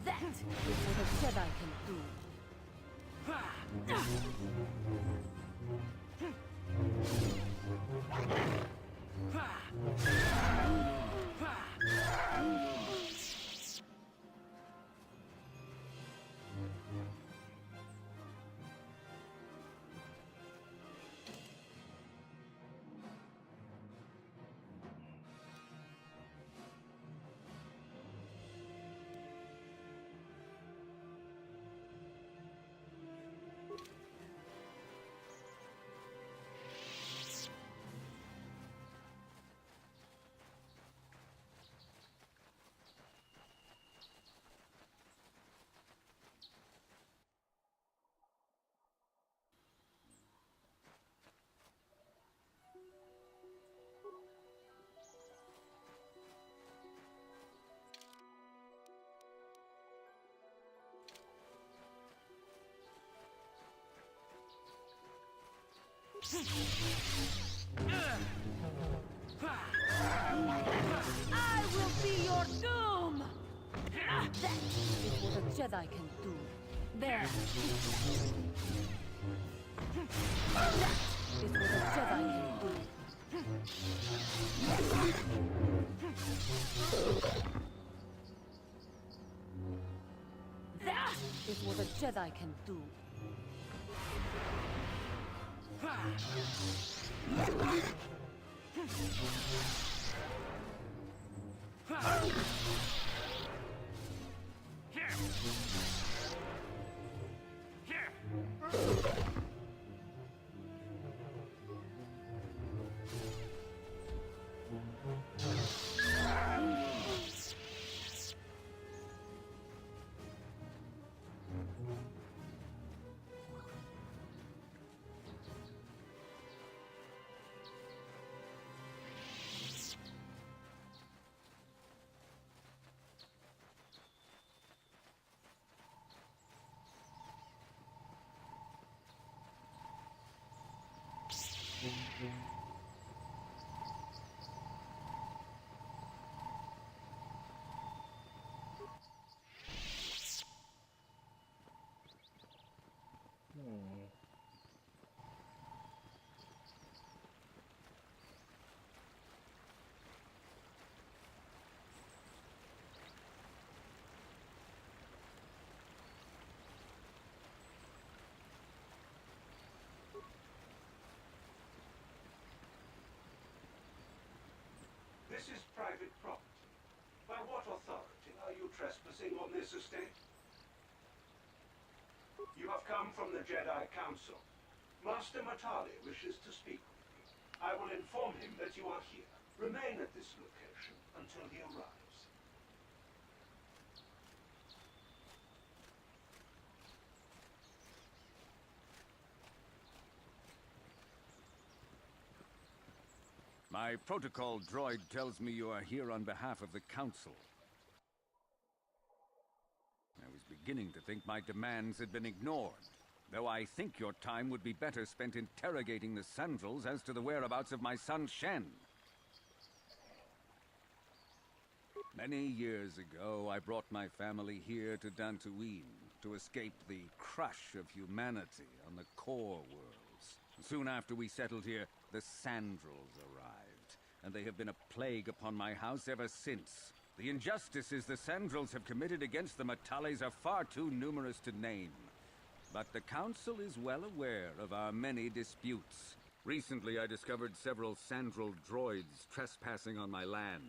That is what a Jedi can do. I will be your doom! That is what a Jedi can do. There. That is what a Jedi can do. That is what a Jedi can do. This is private property. By what authority are you trespassing on this estate? You have come from the Jedi Council. Master Matali wishes to speak with you. I will inform him that you are here. Remain at this location until he arrives. My protocol droid tells me you are here on behalf of the Council. I was beginning to think my demands had been ignored, though I think your time would be better spent interrogating the Sandrels as to the whereabouts of my son Shen. Many years ago, I brought my family here to Dantooine to escape the crush of humanity on the core worlds. Soon after we settled here, the Sandrels arrived, and they have been a plague upon my house ever since. The injustices the Sandrels have committed against the Matales are far too numerous to name. But the Council is well aware of our many disputes. Recently, I discovered several Sandrel droids trespassing on my land.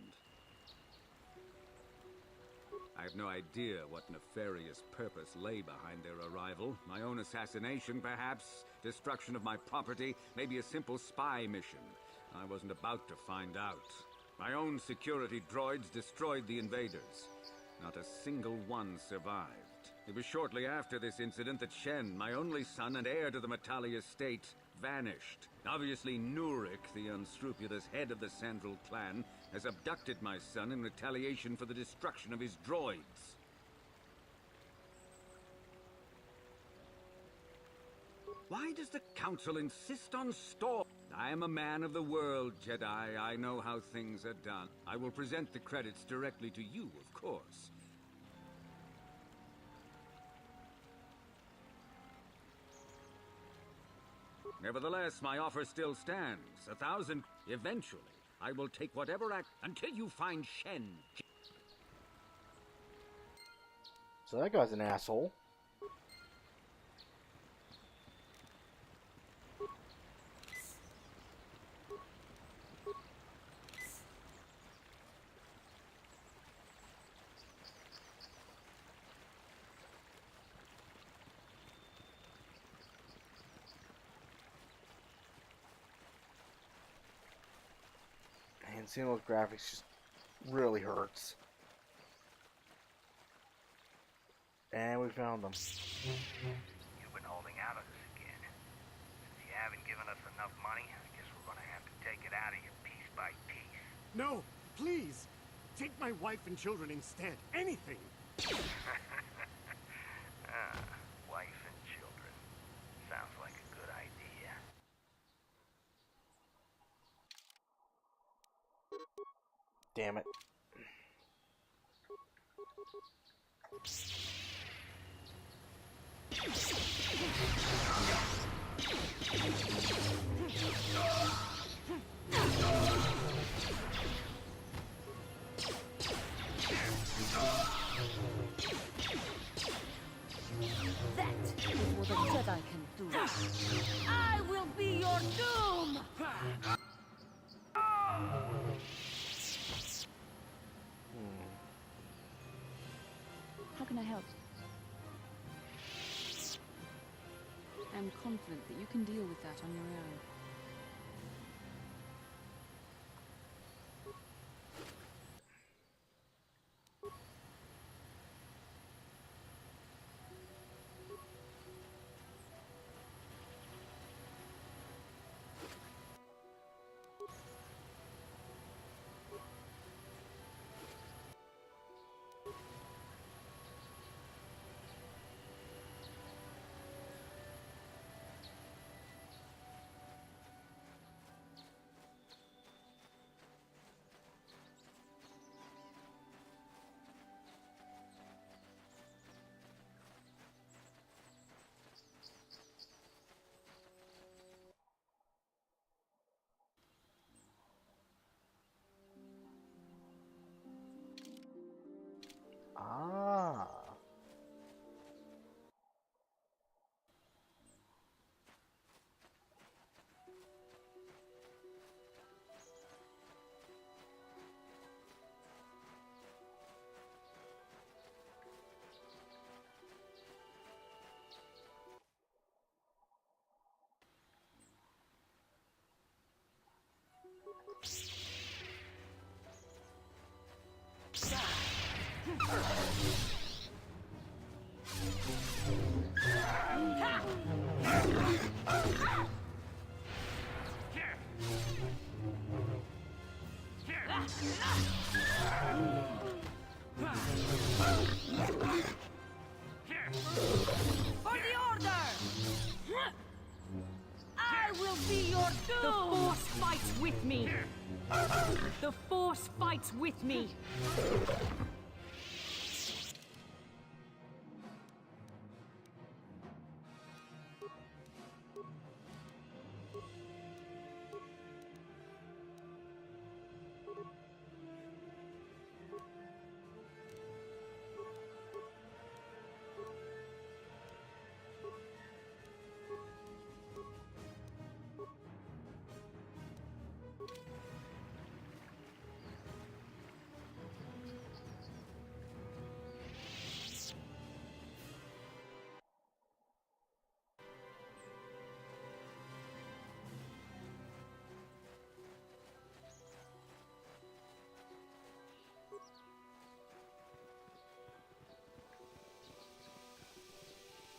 I have no idea what nefarious purpose lay behind their arrival. My own assassination, perhaps? Destruction of my property? Maybe a simple spy mission? I wasn't about to find out. My own security droids destroyed the invaders. Not a single one survived. It was shortly after this incident that Shen, my only son and heir to the Matali estate, vanished. Obviously, Nurik, the unscrupulous head of the Sandrel clan, has abducted my son in retaliation for the destruction of his droids. Why does the Council insist on store? I am a man of the world, Jedi. I know how things are done. I will present the credits directly to you, of course. Nevertheless, my offer still stands. 1,000. Eventually, I will take whatever act until you find Shen. So that guy's an asshole. And seeing those graphics just really hurts. And we found them. You've been holding out on us again. Since you haven't given us enough money, I guess we're gonna have to take it out of you piece by piece. No, please! Take my wife and children instead. Anything! Wife and children. Sounds like a good idea. Damn it. That is what a Jedi can do. I will be your doom! How can I help? I'm confident that you can deal with that on your own. Ah. For the order! I will be your doom! The Force fights with me! The Force fights with me!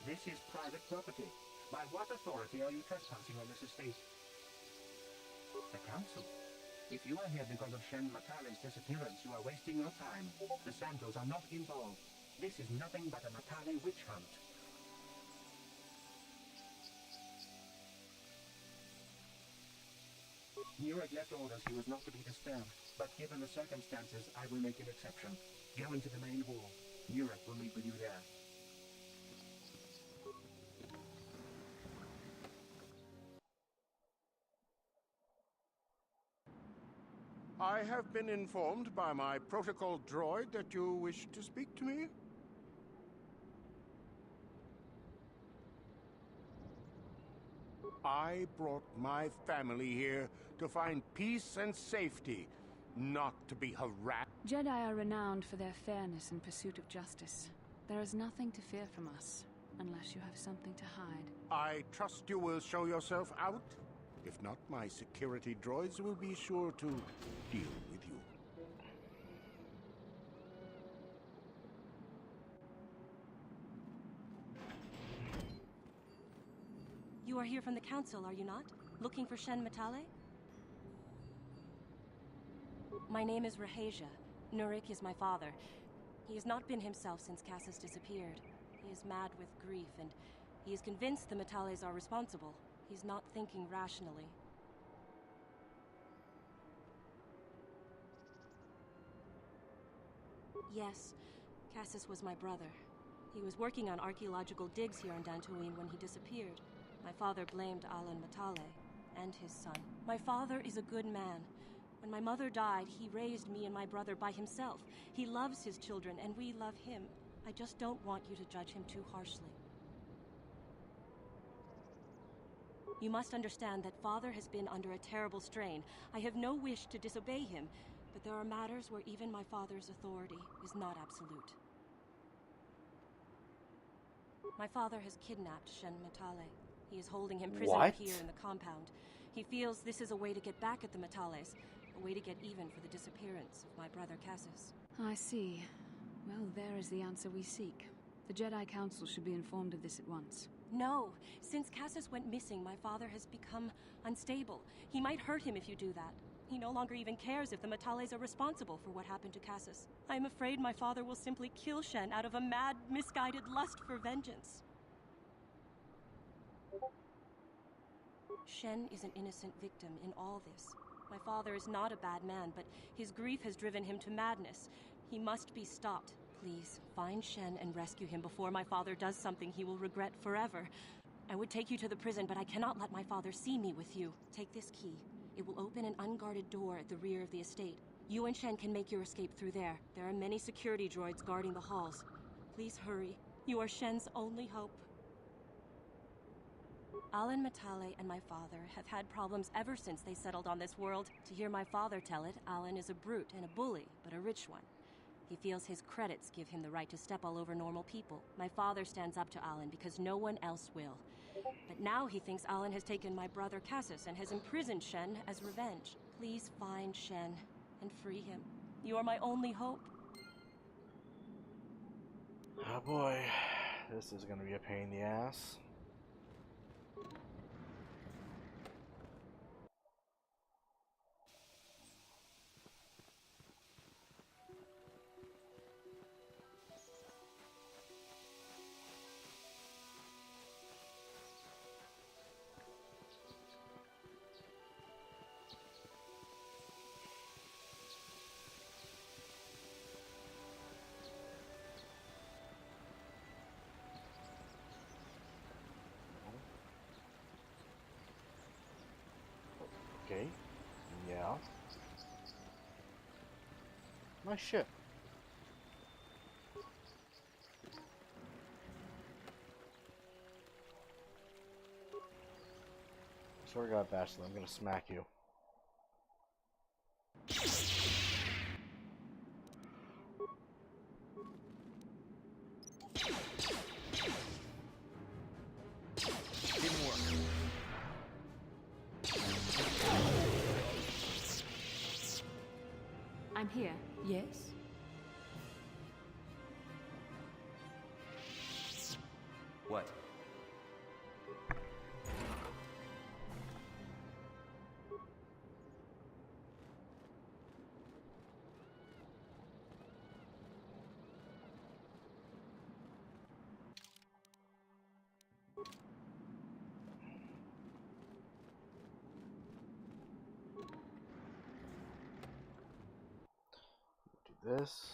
This is private property. By what authority are you trespassing on this estate? The Council. If you are here because of Shen Matale's disappearance, you are wasting your time. The Santos are not involved. This is nothing but a Matale witch hunt. Nurek left orders he was not to be disturbed, but given the circumstances, I will make an exception. Go into the main hall. Nurek will meet with you there. I have been informed by my protocol droid that you wish to speak to me. I brought my family here to find peace and safety, not to be harassed. Jedi are renowned for their fairness and pursuit of justice. There is nothing to fear from us, unless you have something to hide. I trust you will show yourself out. If not, my security droids will be sure to deal with you. You are here from the Council, are you not? Looking for Shen Matale? My name is Rahasia. Nurik is my father. He has not been himself since Cassus disappeared. He is mad with grief, and he is convinced the Matales are responsible. He's not thinking rationally. Yes, Cassus was my brother. He was working on archaeological digs here on Dantooine when he disappeared. My father blamed Alan Matale and his son. My father is a good man. When my mother died, he raised me and my brother by himself. He loves his children, and we love him. I just don't want you to judge him too harshly. You must understand that Father has been under a terrible strain. I have no wish to disobey him, but there are matters where even my father's authority is not absolute. My father has kidnapped Shen Matale. He is holding him prisoner here in the compound. He feels this is a way to get back at the Matales, a way to get even for the disappearance of my brother Cassus. I see. Well, there is the answer we seek. The Jedi Council should be informed of this at once. No. Since Cassus went missing, my father has become unstable. He might hurt him if you do that. He no longer even cares if the Matales are responsible for what happened to Cassus. I am afraid my father will simply kill Shen out of a mad, misguided lust for vengeance. Shen is an innocent victim in all this. My father is not a bad man, but his grief has driven him to madness. He must be stopped. Please, find Shen and rescue him before my father does something he will regret forever. I would take you to the prison, but I cannot let my father see me with you. Take this key. It will open an unguarded door at the rear of the estate. You and Shen can make your escape through there. There are many security droids guarding the halls. Please hurry. You are Shen's only hope. Alan Matale and my father have had problems ever since they settled on this world. To hear my father tell it, Alan is a brute and a bully, but a rich one. He feels his credits give him the right to step all over normal people. My father stands up to Alan because no one else will. But now he thinks Alan has taken my brother Cassus and has imprisoned Shen as revenge. Please find Shen and free him. You are my only hope. Oh boy, this is gonna be a pain in the ass. Okay. Yeah. My ship. Swear to God, Bastila, I'm gonna smack you. Didn't work. I'm here. Yes? What? this.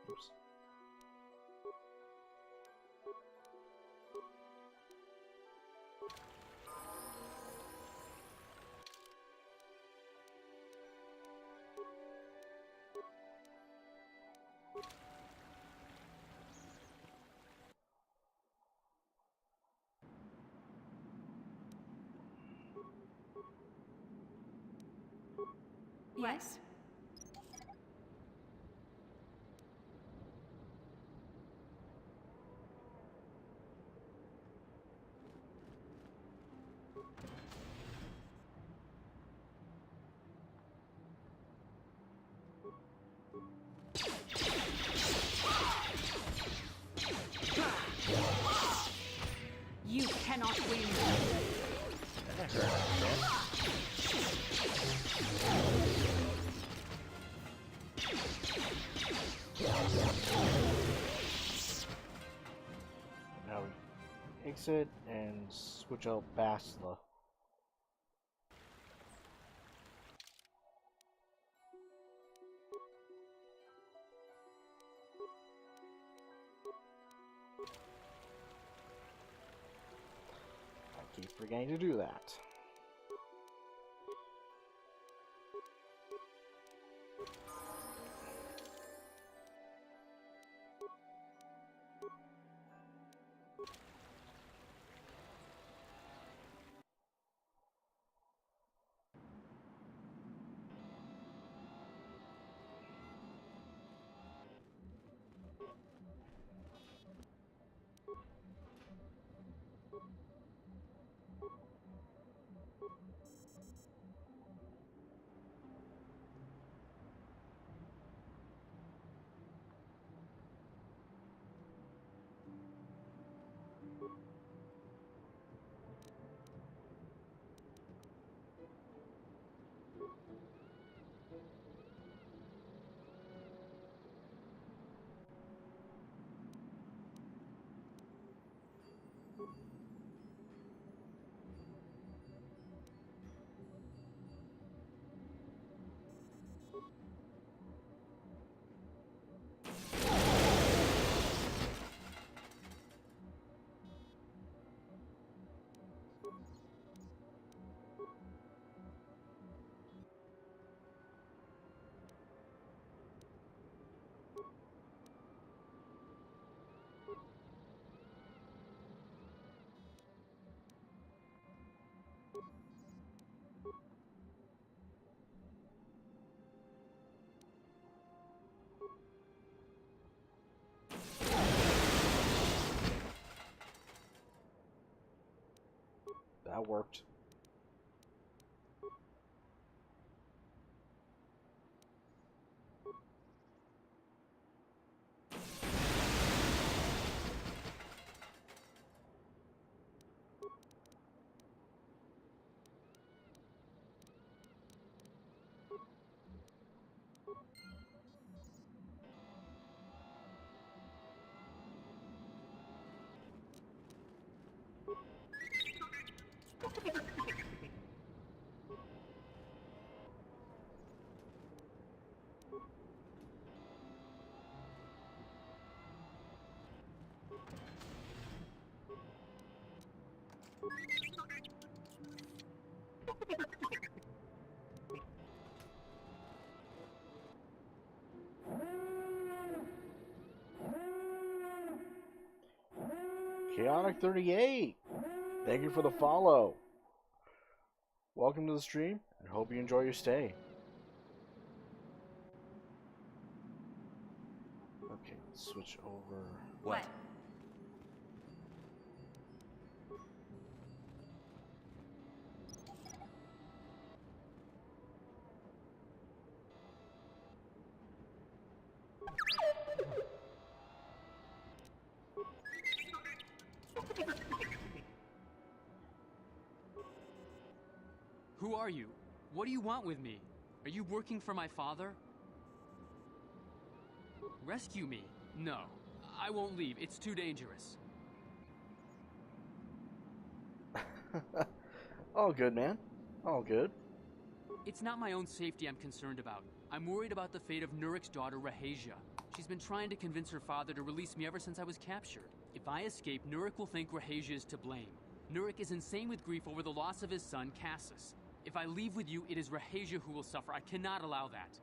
Oops. Yes? You cannot win. Now we exit and switch out Bastila. I keep forgetting to do that. That worked. Chaotic 38, thank you for the follow. Welcome to the stream, and hope you enjoy your stay. Okay, let's switch over. What? Who are you? What do you want with me? Are you working for my father? Rescue me? No. I won't leave. It's too dangerous. All good, man. All good. It's not my own safety I'm concerned about. I'm worried about the fate of Nurik's daughter, Rahasia. She's been trying to convince her father to release me ever since I was captured. If I escape, Nurik will think Rahasia is to blame. Nurik is insane with grief over the loss of his son, Cassus. If I leave with you, it is Rahasia who will suffer. I cannot allow that.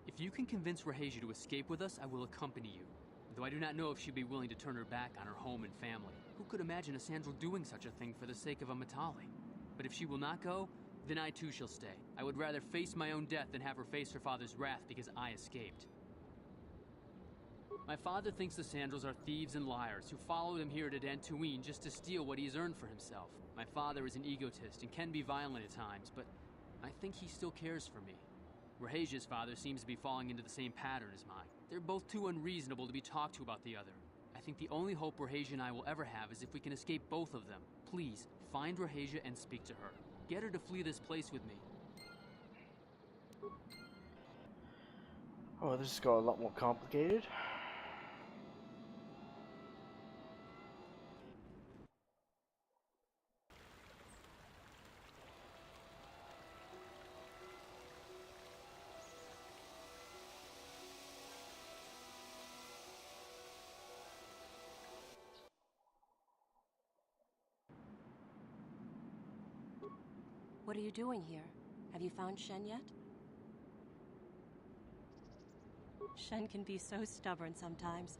If you can convince Rahasia to escape with us, I will accompany you. Though I do not know if she'd be willing to turn her back on her home and family. Who could imagine a Sandral doing such a thing for the sake of a Matali? But if she will not go, then I too shall stay. I would rather face my own death than have her face her father's wrath because I escaped. My father thinks the Sandrals are thieves and liars who followed him here to Dantooine just to steal what he's earned for himself. My father is an egotist and can be violent at times, but I think he still cares for me. Rahasia's father seems to be falling into the same pattern as mine. They're both too unreasonable to be talked to about the other. I think the only hope Rahasia and I will ever have is if we can escape both of them. Please, find Rahasia and speak to her. Get her to flee this place with me. Oh, this has got a lot more complicated. What are you doing here? Have you found Shen yet? Shen can be so stubborn sometimes.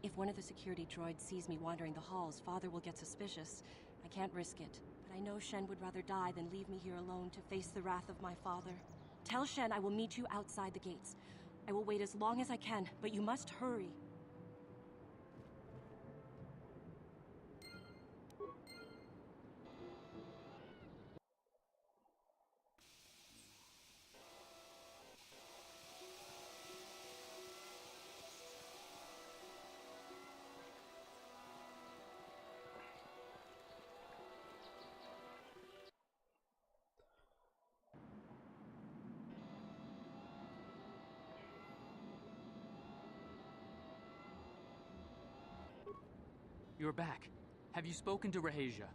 If one of the security droids sees me wandering the halls, Father will get suspicious. I can't risk it. But I know Shen would rather die than leave me here alone to face the wrath of my father. Tell Shen I will meet you outside the gates. I will wait as long as I can, but you must hurry. You're back. Have you spoken to Rahasia?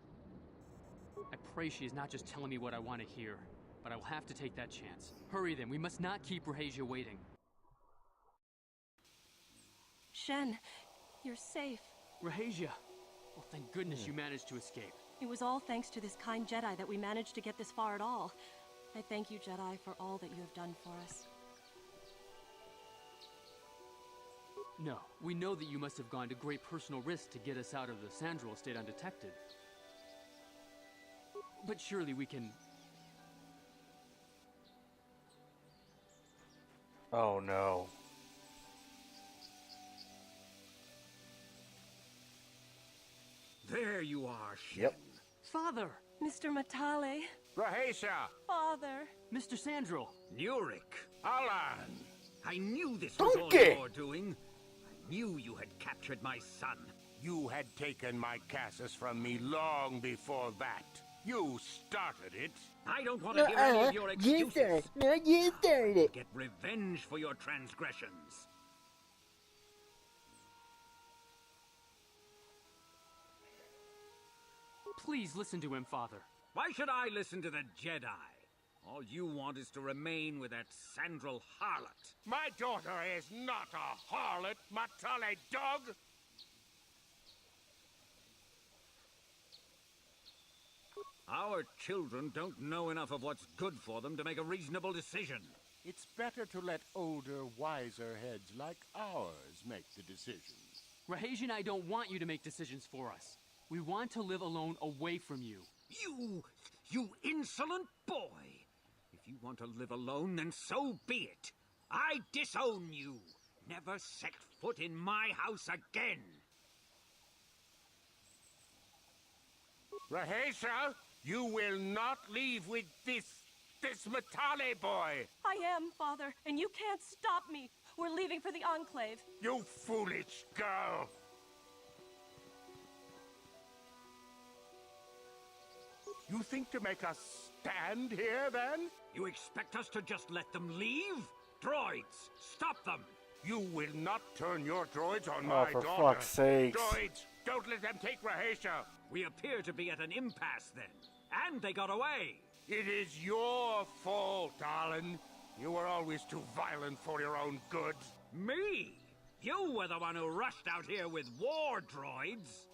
I pray she is not just telling me what I want to hear, but I will have to take that chance. Hurry then, we must not keep Rahasia waiting. Shen, you're safe. Rahasia! Well, thank goodness you managed to escape. It was all thanks to this kind Jedi that we managed to get this far at all. I thank you, Jedi, for all that you have done for us. No, we know that you must have gone to great personal risk to get us out of the Sandral estate undetected. But surely we can... Oh no. There you are, Shen. Yep. Father! Mr. Matale. Rahasia! Father! Mr. Sandral! Nurik! Alan! I knew this was all your doing. I knew you had captured my son. You had taken my Cassus from me long before that. You started it. I don't want to hear any of your excuses. You started it. Get revenge for your transgressions. Please listen to him, Father. Why should I listen to the Jedi? All you want is to remain with that Sandral harlot. My daughter is not a harlot, Matale dog! Our children don't know enough of what's good for them to make a reasonable decision. It's better to let older, wiser heads like ours make the decisions. Rahasia and I don't want you to make decisions for us. We want to live alone away from you. You insolent boy! If you want to live alone, then so be it. I disown you. Never set foot in my house again. Rahasia, you will not leave with this Matale boy. I am, Father, and you can't stop me. We're leaving for the Enclave. You foolish girl. You think to make us stand here, then? You expect us to just let them leave? Droids, stop them! You will not turn your droids on Oh, my for daughter. fuck's sakes. Droids, Don't let them take Raheisha! We appear to be at an impasse then. And they got away! It is your fault, Alan. You were always too violent for your own good. Me? You were the one who rushed out here with war droids!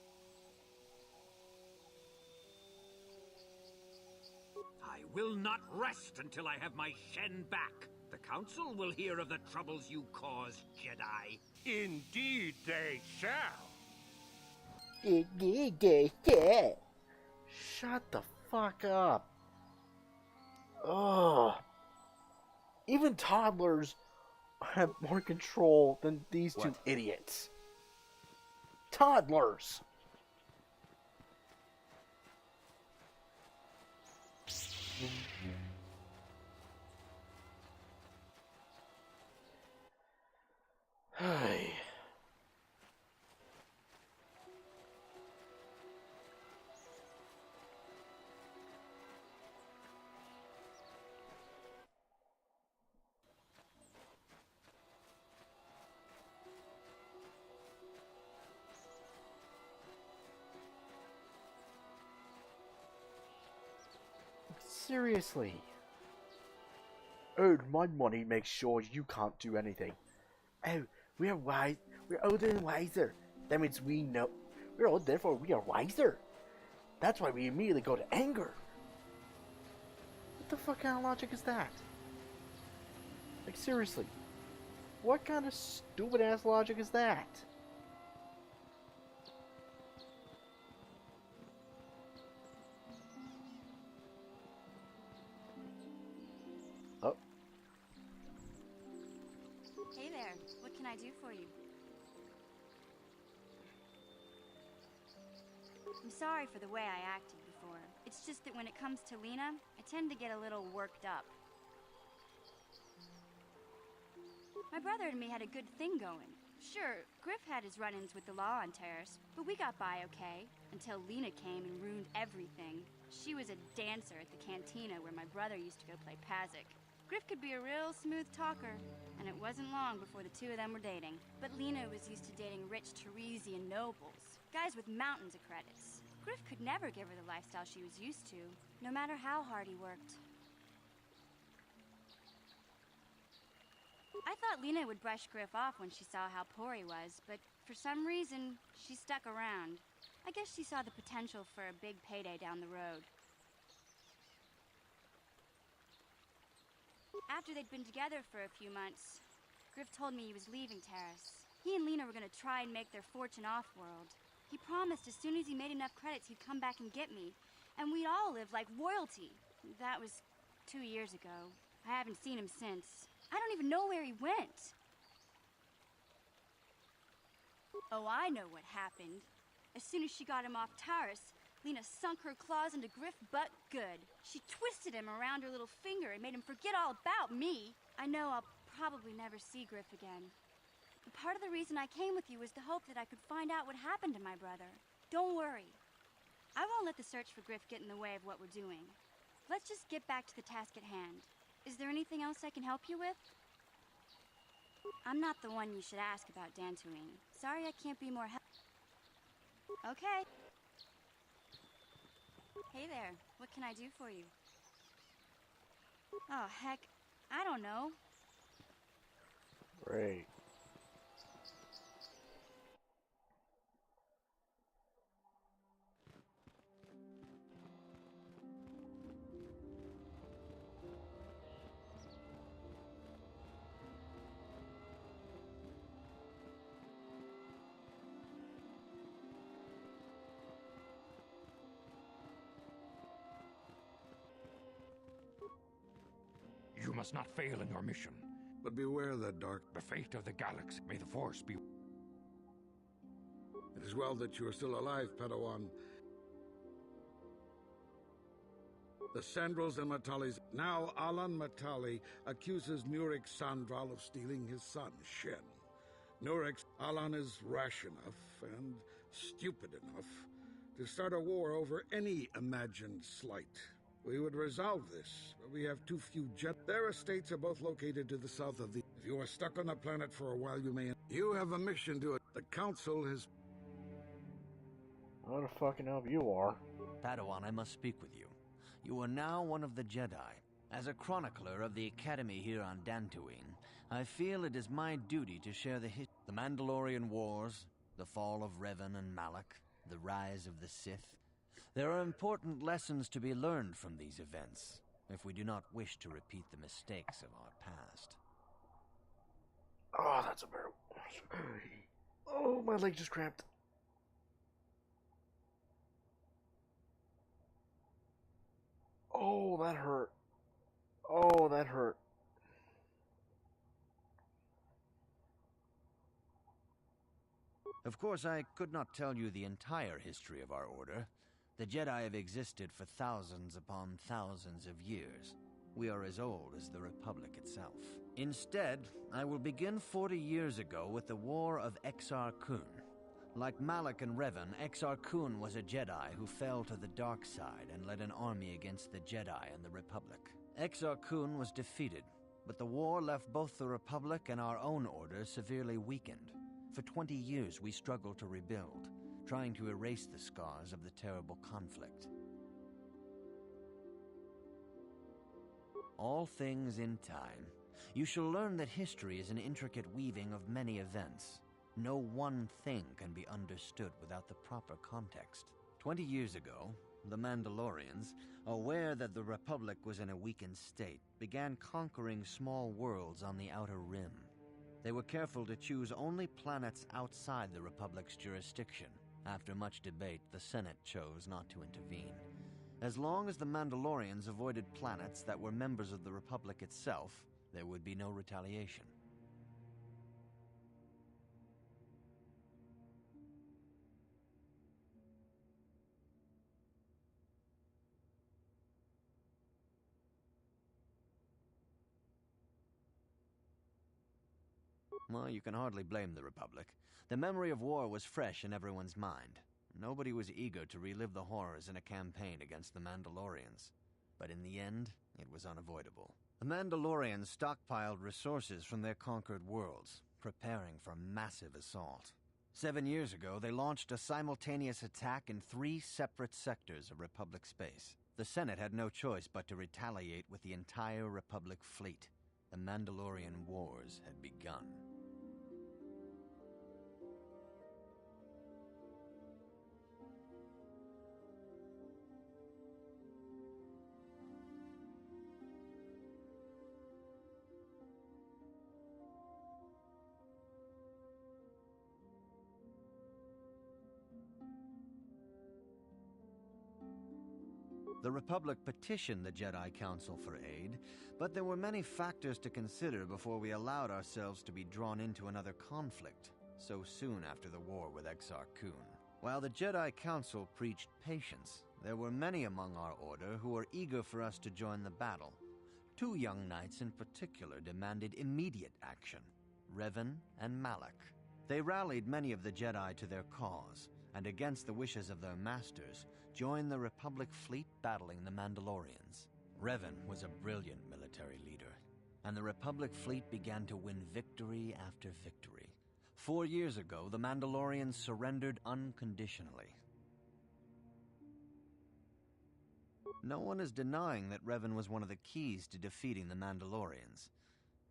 I will not rest until I have my Shen back. The Council will hear of the troubles you caused, Jedi. Indeed they shall. Shut the fuck up. Ugh. Even toddlers have more control than these two idiots. Toddlers. Hey. Seriously. Earn my money, make sure you can't do anything. Oh, we are wise. We're older and wiser. That means we know. We're old, therefore we are wiser. That's why we immediately go to anger. What the fuck kind of logic is that? Like, seriously. What kind of stupid ass logic is that? Oh. Hey there, what can I do for you? I'm sorry for the way I acted before. It's just that when it comes to Lena, I tend to get a little worked up. My brother and me had a good thing going. Sure, Griff had his run-ins with the law on Terrace, but we got by okay, until Lena came and ruined everything. She was a dancer at the cantina where my brother used to go play Pazik. Griff could be a real smooth talker, and it wasn't long before the two of them were dating. But Lena was used to dating rich Teresian nobles, guys with mountains of credits. Griff could never give her the lifestyle she was used to, no matter how hard he worked. I thought Lena would brush Griff off when she saw how poor he was, but for some reason, she stuck around. I guess she saw the potential for a big payday down the road. After they'd been together for a few months, Griff told me he was leaving Terrace. He and Lena were going to try and make their fortune off-world. He promised as soon as he made enough credits he'd come back and get me, and we'd all live like royalty. That was 2 years ago. I haven't seen him since. I don't even know where he went. Oh, I know what happened. As soon as she got him off Taris, Lena sunk her claws into Griff butt good. She twisted him around her little finger and made him forget all about me. I know I'll probably never see Griff again. Part of the reason I came with you was the hope that I could find out what happened to my brother. Don't worry. I won't let the search for Griff get in the way of what we're doing. Let's just get back to the task at hand. Is there anything else I can help you with? I'm not the one you should ask about Dantooine. Sorry I can't be more help. Okay. Hey there, what can I do for you? Oh, heck, I don't know. Great. You must not fail in your mission. But beware the dark. The fate of the galaxy. May the Force be. It is well that you are still alive, Padawan. The Sandrals and Matalis. Now Alan Matali accuses Nurik Sandral of stealing his son, Shen. Nurik, Alan is rash enough and stupid enough to start a war over any imagined slight. We would resolve this, but we have too few jet. Their estates are both located to the south of the... If you are stuck on the planet for a while, you may... You have a mission to it. The Council has... What a fucking hell you are. Padawan, I must speak with you. You are now one of the Jedi. As a chronicler of the Academy here on Dantooine, I feel it is my duty to share the Mandalorian Wars, the fall of Revan and Malak, the rise of the Sith. There are important lessons to be learned from these events, if we do not wish to repeat the mistakes of our past. Oh, that's a bear. Oh, my leg just cramped. Oh, that hurt. Oh, that hurt. Of course, I could not tell you the entire history of our order. The Jedi have existed for thousands upon thousands of years. We are as old as the Republic itself. Instead, I will begin 40 years ago with the War of Exar Kun. Like Malak and Revan, Exar Kun was a Jedi who fell to the dark side and led an army against the Jedi and the Republic. Exar Kun was defeated, but the war left both the Republic and our own order severely weakened. For 20 years we struggled to rebuild, trying to erase the scars of the terrible conflict. All things in time. You shall learn that history is an intricate weaving of many events. No one thing can be understood without the proper context. 20 years ago, the Mandalorians, aware that the Republic was in a weakened state, began conquering small worlds on the Outer Rim. They were careful to choose only planets outside the Republic's jurisdiction. After much debate, the Senate chose not to intervene. As long as the Mandalorians avoided planets that were members of the Republic itself, there would be no retaliation. Well, you can hardly blame the Republic. The memory of war was fresh in everyone's mind. Nobody was eager to relive the horrors in a campaign against the Mandalorians. But in the end, it was unavoidable. The Mandalorians stockpiled resources from their conquered worlds, preparing for a massive assault. 7 years ago, they launched a simultaneous attack in 3 separate sectors of Republic space. The Senate had no choice but to retaliate with the entire Republic fleet. The Mandalorian Wars had begun. The Republic petitioned the Jedi Council for aid, but there were many factors to consider before we allowed ourselves to be drawn into another conflict, so soon after the war with Exar Kun. While the Jedi Council preached patience, there were many among our order who were eager for us to join the battle. 2 young knights in particular demanded immediate action, Revan and Malak. They rallied many of the Jedi to their cause, and against the wishes of their masters, joined the Republic fleet battling the Mandalorians. Revan was a brilliant military leader, and the Republic fleet began to win victory after victory. 4 years ago, the Mandalorians surrendered unconditionally. No one is denying that Revan was one of the keys to defeating the Mandalorians,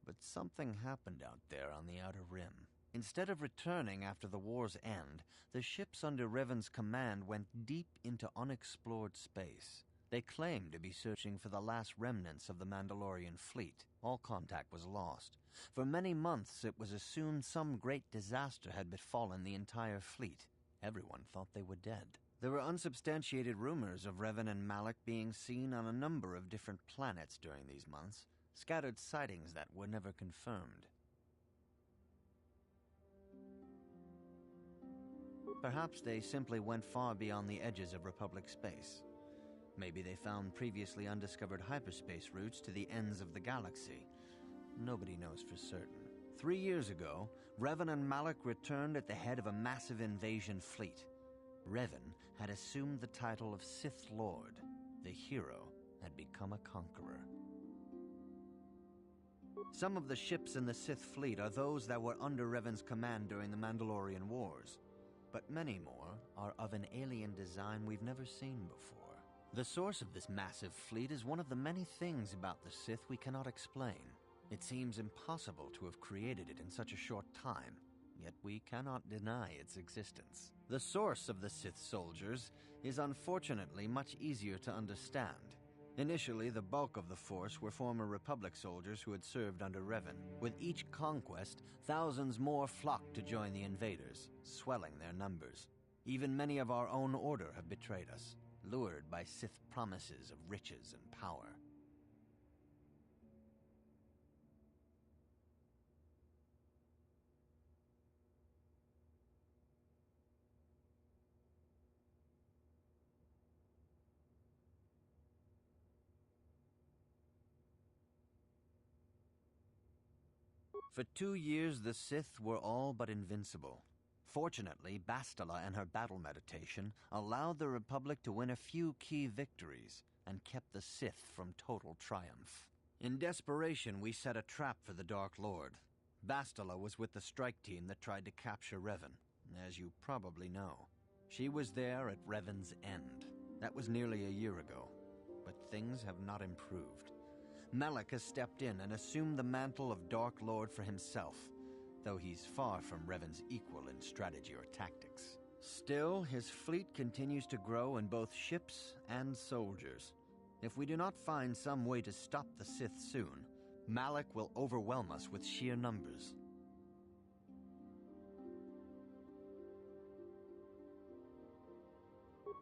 but something happened out there on the Outer Rim. Instead of returning after the war's end, the ships under Revan's command went deep into unexplored space. They claimed to be searching for the last remnants of the Mandalorian fleet. All contact was lost. For many months, it was assumed some great disaster had befallen the entire fleet. Everyone thought they were dead. There were unsubstantiated rumors of Revan and Malak being seen on a number of different planets during these months, scattered sightings that were never confirmed. Perhaps they simply went far beyond the edges of Republic space. Maybe they found previously undiscovered hyperspace routes to the ends of the galaxy. Nobody knows for certain. 3 years ago, Revan and Malak returned at the head of a massive invasion fleet. Revan had assumed the title of Sith Lord. The hero had become a conqueror. Some of the ships in the Sith fleet are those that were under Revan's command during the Mandalorian Wars. but many more are of an alien design we've never seen before. The source of this massive fleet is one of the many things about the Sith we cannot explain. It seems impossible to have created it in such a short time, yet we cannot deny its existence. The source of the Sith soldiers is unfortunately much easier to understand. Initially, the bulk of the force were former Republic soldiers who had served under Revan. With each conquest, thousands more flocked to join the invaders, swelling their numbers. Even many of our own order have betrayed us, lured by Sith promises of riches and power. For 2 years, the Sith were all but invincible. Fortunately, Bastila and her battle meditation allowed the Republic to win a few key victories and kept the Sith from total triumph. In desperation, we set a trap for the Dark Lord. Bastila was with the strike team that tried to capture Revan, as you probably know. She was there at Revan's end. That was nearly a year ago, but things have not improved. Malak has stepped in and assumed the mantle of Dark Lord for himself, though he's far from Revan's equal in strategy or tactics. Still, his fleet continues to grow in both ships and soldiers. If we do not find some way to stop the Sith soon, Malak will overwhelm us with sheer numbers.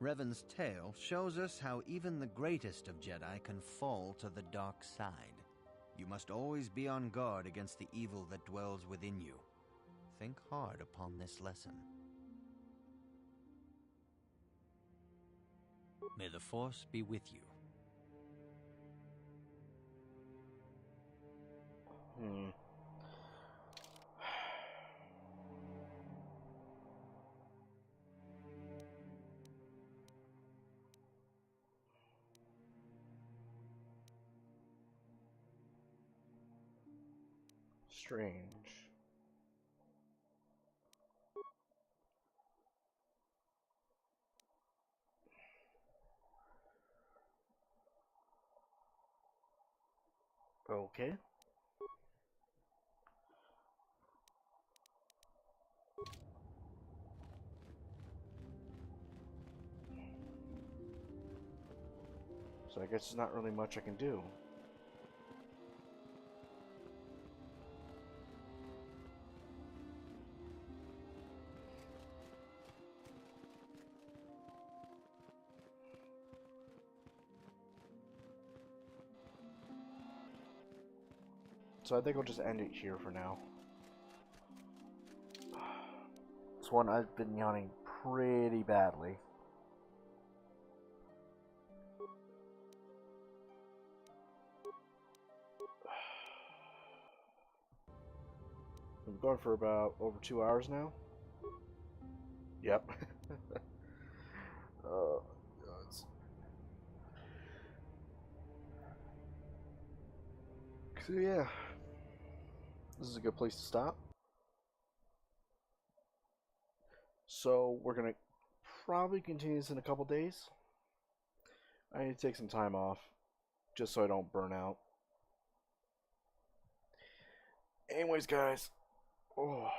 Revan's tale shows us how even the greatest of Jedi can fall to the dark side. You must always be on guard against the evil that dwells within you. Think hard upon this lesson. May the Force be with you. Strange. Okay. So I guess there's not really much I can do. So I think I'll just end it here for now. This one, I've been yawning pretty badly. I'm going for about over 2 hours now. Yep. So yeah, this is a good place to stop. So we're gonna probably continue this in a couple days. I need to take some time off, just so I don't burn out. Anyways, guys, well,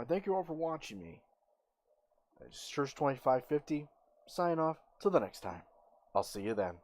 thank you all for watching me. It's Church2550, sign off. Till the next time. I'll see you then.